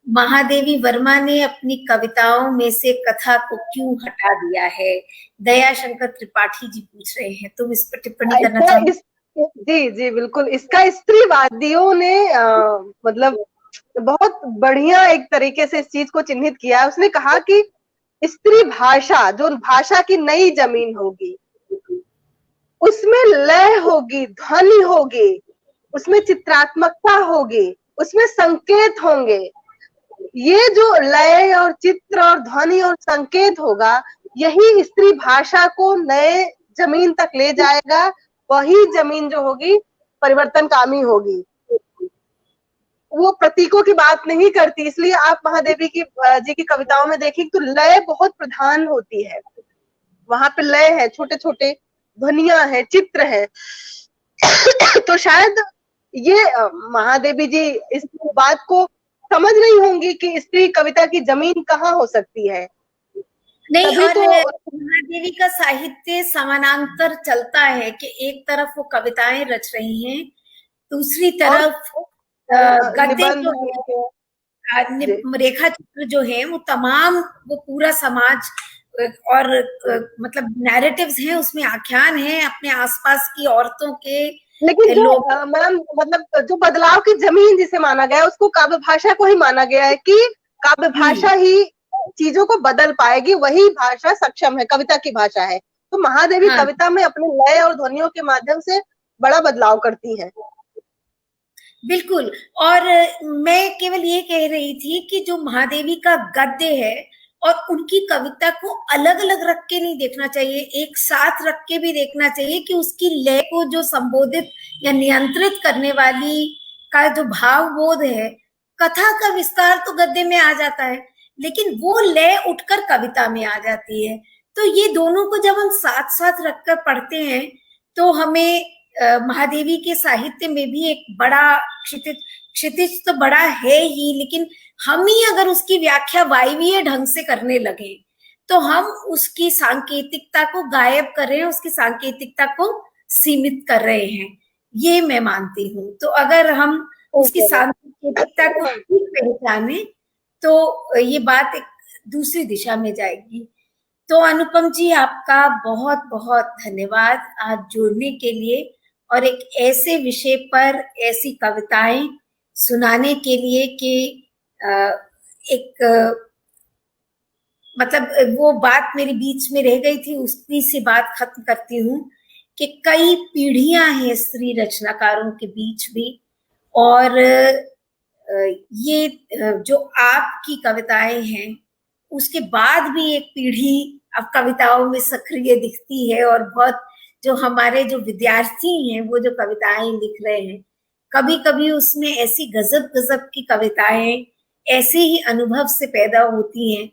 महादेवी वर्मा ने अपनी कविताओं में से कथा को क्यों हटा दिया है? दया शंकर त्रिपाठी जी पूछ रहे हैं, तुम इस पर टिप्पणी करना चाहोगे? जी जी बिल्कुल, इसका स्त्रीवादियों ने मतलब बहुत बढ़िया एक तरीके से इस चीज को चिन्हित किया। उसने कहा कि स्त्री भाषा, जो भाषा की नई जमीन होगी, उसमें लय होगी, ध्वनि होगी, उसमें चित्रात्मकता होगी, उसमें संकेत होंगे। ये जो लय और चित्र और ध्वनि और संकेत होगा, यही स्त्री भाषा को नए जमीन तक ले जाएगा। वही जमीन जो होगी परिवर्तनकामी होगी। वो प्रतीकों की बात नहीं करती, इसलिए आप महादेवी की जी की कविताओं में देखिए तो लय बहुत प्रधान होती है, वहां पे लय है, छोटे छोटे ध्वनियां है, चित्र है। तो शायद ये महादेवी जी इस बात को समझ रही होंगी कि स्त्री कविता की जमीन कहाँ हो सकती है। नहीं, तभी और तो महादेवी का साहित्य समानांतर चलता है कि एक तरफ वो कविताएं रच रही हैं, दूसरी और तरफ गद्य निबंध जो है, रेखा चित्र जो है, वो तमाम, वो पूरा समाज और मतलब नैरेटिव्स हैं, उसमें आख्यान है अपने आसपास की औरतों के, लेकिन जो लोग। मैम मतलब जो बदलाव की जमीन जिसे माना गया है उसको काव्य भाषा को ही माना गया है कि काव्य भाषा ही चीजों को बदल पाएगी, वही भाषा सक्षम है, कविता की भाषा है। तो महादेवी हाँ, कविता में अपने लय और ध्वनियों के माध्यम से बड़ा बदलाव करती हैं। बिल्कुल। और मैं केवल ये कह रही थी कि जो महादेवी का गद्य है और उनकी कविता को अलग अलग रख के नहीं देखना चाहिए, एक साथ रख के भी देखना चाहिए कि उसकी लय को जो संबोधित या नियंत्रित करने वाली का जो भावबोध है, कथा का विस्तार तो गद्य में आ जाता है, लेकिन वो लय उठकर कविता में आ जाती है। तो ये दोनों को जब हम साथ साथ रखकर पढ़ते हैं तो हमें महादेवी के साहित्य में भी एक बड़ा क्षितिज क्षितिज तो बड़ा है ही, लेकिन हम ही अगर उसकी व्याख्या वायवीय ढंग से करने लगे तो हम उसकी सांकेतिकता को गायब कर रहे हैं, उसकी सांकेतिकता को सीमित कर रहे हैं, ये मैं मानती हूँ। तो अगर हम उसकी सांकेतिकता को ठीक पहचाने तो ये बात एक दूसरी दिशा में जाएगी। तो अनुपम जी, आपका बहुत बहुत धन्यवाद आज जुड़ने के लिए और एक ऐसे विषय पर ऐसी कविताएं सुनाने के लिए कि एक मतलब वो बात मेरी बीच में रह गई थी, उसकी से बात खत्म करती हूँ कि कई पीढ़ियां हैं स्त्री रचनाकारों के बीच भी, और ये जो आपकी कविताएं हैं उसके बाद भी एक पीढ़ी अब कविताओं में सक्रिय दिखती है, और बहुत जो हमारे जो विद्यार्थी हैं वो जो कविताएं लिख रहे हैं, कभी कभी उसमें ऐसी गजब गजब की कविताएं ऐसे ही अनुभव से पैदा होती हैं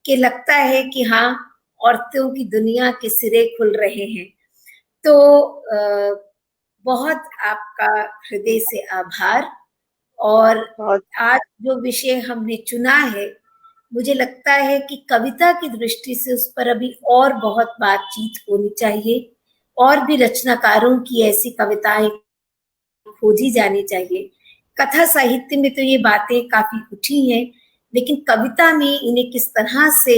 कि लगता है कि हाँ, औरतों की दुनिया के सिरे खुल रहे हैं। तो बहुत आपका हृदय से आभार। और आज जो विषय हमने चुना है, मुझे लगता है कि कविता की दृष्टि से उस पर अभी और बहुत बातचीत होनी चाहिए, और भी रचनाकारों की ऐसी कविताएं खोजी जानी चाहिए। कथा साहित्य में तो ये बातें काफी उठी हैं, लेकिन कविता में इन्हें किस तरह से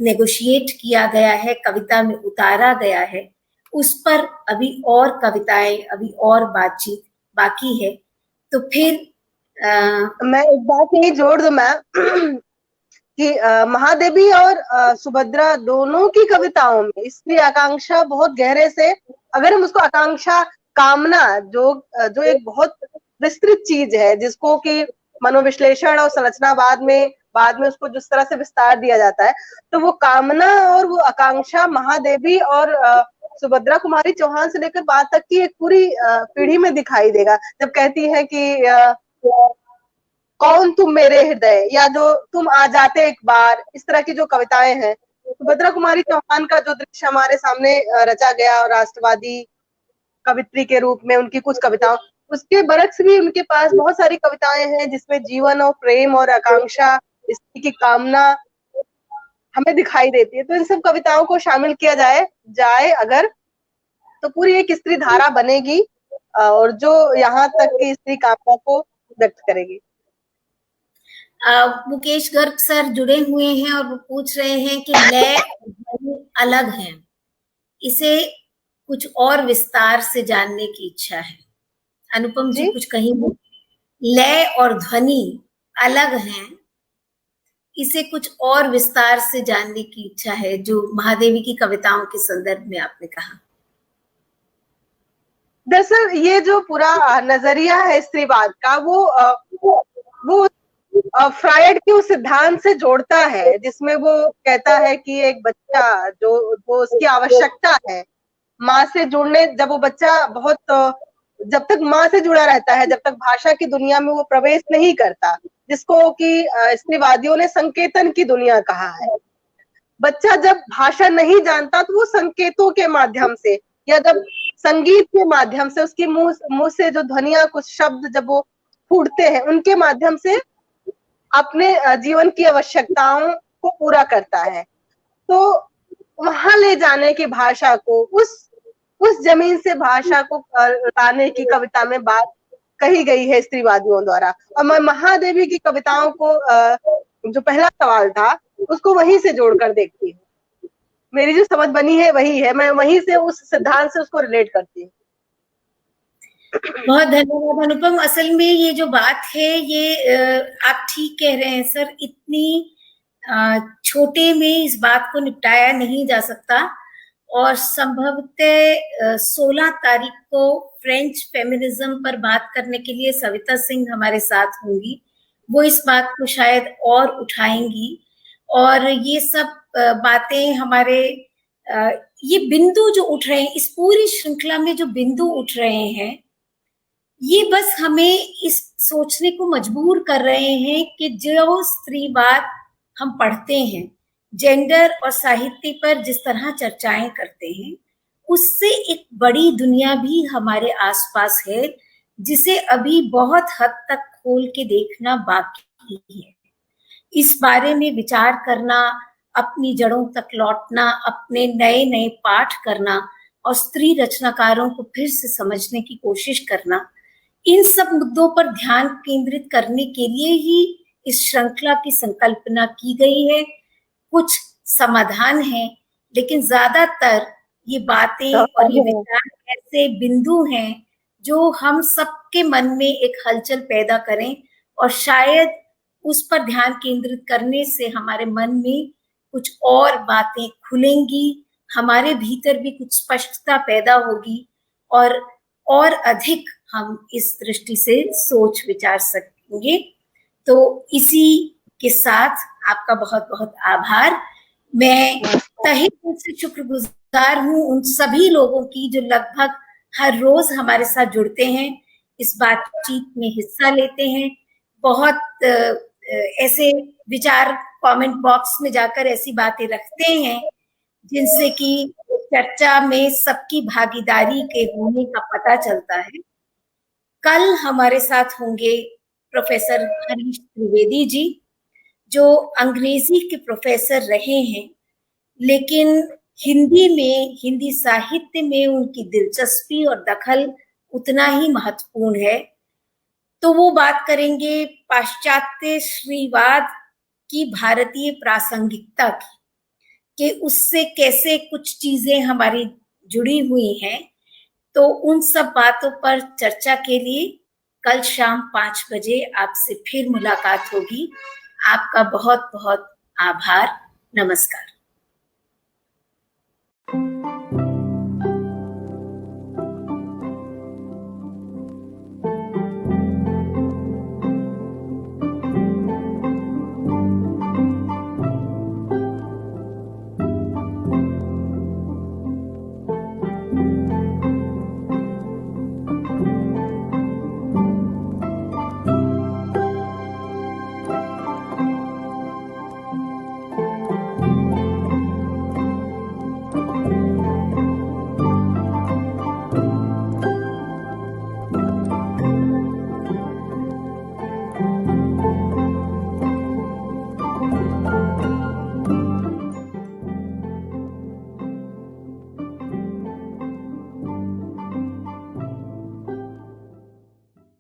नेगोशिएट किया गया है, कविता में उतारा गया है, उस पर अभी और कविताएं, अभी और बातचीत बाकी है। तो फिर मैं एक बात यही जोड़ दूं मैम कि महादेवी और सुभद्रा दोनों की कविताओं में इसकी आकांक्षा बहुत गहरे से, अगर हम उसको आकांक्षा, कामना, जो एक बहुत विस्तृत चीज है जिसको कि मनोविश्लेषण और संरचना बाद में उसको जिस तरह से विस्तार दिया जाता है, तो वो कामना और वो आकांक्षा महादेवी और सुभद्रा कुमारी चौहान से लेकर बाद तक की एक पूरी पीढ़ी में दिखाई देगा। जब कहती है कि कौन तुम मेरे हृदय, या जो तुम आ जाते एक बार, इस तरह की जो कविताएं हैं, सुभद्रा कुमारी चौहान का जो दृश्य हमारे सामने रचा गया और राष्ट्रवादी कवित्री के रूप में उनकी कुछ कविताओं, उसके बरक्स भी उनके पास बहुत सारी कविताएं हैं जिसमें जीवन और प्रेम और आकांक्षा, स्त्री की कामना हमें दिखाई देती है। तो इन सब कविताओं को शामिल किया जाए अगर, तो पूरी एक स्त्री धारा बनेगी और जो यहाँ तक की स्त्री कामना को व्यक्त करेगी। मुकेश गर्ग सर जुड़े हुए हैं और वो पूछ रहे हैं कि लय और ध्वनि अलग हैं, इसे कुछ और विस्तार से जानने की इच्छा है। अनुपम जी कुछ कहेंगे? लय और ध्वनि अलग हैं, इसे कुछ और विस्तार से जानने की इच्छा है, जो महादेवी की कविताओं के संदर्भ में आपने कहा। दरअसल ये जो पूरा नजरिया है स्त्रीवाद का, वो फ्रायड के उस सिद्धांत से जोड़ता है जिसमें वो कहता है कि एक बच्चा जो उसकी आवश्यकता है माँ से जुड़ने, जब वो बच्चा बहुत जब तक माँ से जुड़ा रहता है, जब तक भाषा की दुनिया में वो प्रवेश नहीं करता, जिसको कि स्त्रीवादियों ने संकेतन की दुनिया कहा है। बच्चा जब भाषा नहीं जानता तो वो संकेतों के माध्यम से या जब संगीत के माध्यम से उसकी मुंह से जो ध्वनियां, कुछ शब्द जब वो फूटते हैं, उनके माध्यम से अपने जीवन की आवश्यकताओं को पूरा करता है। तो वहां ले जाने की भाषा को, उस जमीन से भाषा को लाने की कविता में बात कही गई है स्त्रीवादियों द्वारा। और मैं महादेवी की कविताओं को जो पहला सवाल था उसको वहीं से जोड़कर देखती हूँ। मेरी जो समझ बनी है वही है, मैं वहीं से उस सिद्धांत से उसको रिलेट करती हूँ। बहुत धन्यवाद अनुपम। असल में ये जो बात है ये आप ठीक कह रहे हैं सर, इतनी छोटे में इस बात को निपटाया नहीं जा सकता। और संभवतः 16 तारीख को फ्रेंच फेमिनिज्म पर बात करने के लिए सविता सिंह हमारे साथ होंगी, वो इस बात को शायद और उठाएंगी। और ये सब बातें हमारे ये बिंदु जो उठ रहे हैं, इस पूरी श्रृंखला में जो बिंदु उठ रहे हैं, ये बस हमें इस सोचने को मजबूर कर रहे हैं कि जो स्त्रीवाद हम पढ़ते हैं, जेंडर और साहित्य पर जिस तरह चर्चाएं करते हैं, उससे एक बड़ी दुनिया भी हमारे आसपास है जिसे अभी बहुत हद तक खोल के देखना बाकी है। इस बारे में विचार करना, अपनी जड़ों तक लौटना, अपने नए नए पाठ करना और स्त्री रचनाकारों को फिर से समझने की कोशिश करना, इन सब मुद्दों पर ध्यान केंद्रित करने के लिए ही इस श्रृंखला की संकल्पना की गई है। कुछ समाधान है, लेकिन ज्यादातर ये बातें और ये विचार ऐसे बिंदु हैं जो हम सबके मन में एक हलचल पैदा करें, और शायद उस पर ध्यान केंद्रित करने से हमारे मन में कुछ और बातें खुलेंगी, हमारे भीतर भी कुछ स्पष्टता पैदा होगी और अधिक हम इस दृष्टि से सोच विचार सकेंगे। तो इसी के साथ आपका बहुत बहुत आभार। मैं तहे दिल से शुक्रगुजार हूँ उन सभी लोगों की जो लगभग हर रोज हमारे साथ जुड़ते हैं, इस बातचीत में हिस्सा लेते हैं, बहुत ऐसे विचार कमेंट बॉक्स में जाकर ऐसी बातें रखते हैं जिनसे कि चर्चा में सबकी भागीदारी के होने का पता चलता है। कल हमारे साथ होंगे प्रोफेसर हरीश त्रिवेदी जी, जो अंग्रेजी के प्रोफेसर रहे हैं, लेकिन हिंदी साहित्य में उनकी दिलचस्पी और दखल उतना ही महत्वपूर्ण है। तो वो बात करेंगे पाश्चात्य स्त्रीवाद की भारतीय प्रासंगिकता की, कि उससे कैसे कुछ चीजें हमारी जुड़ी हुई हैं। तो उन सब बातों पर चर्चा के लिए कल शाम 5 बजे आपसे फिर मुलाकात होगी। आपका बहुत बहुत आभार। नमस्कार।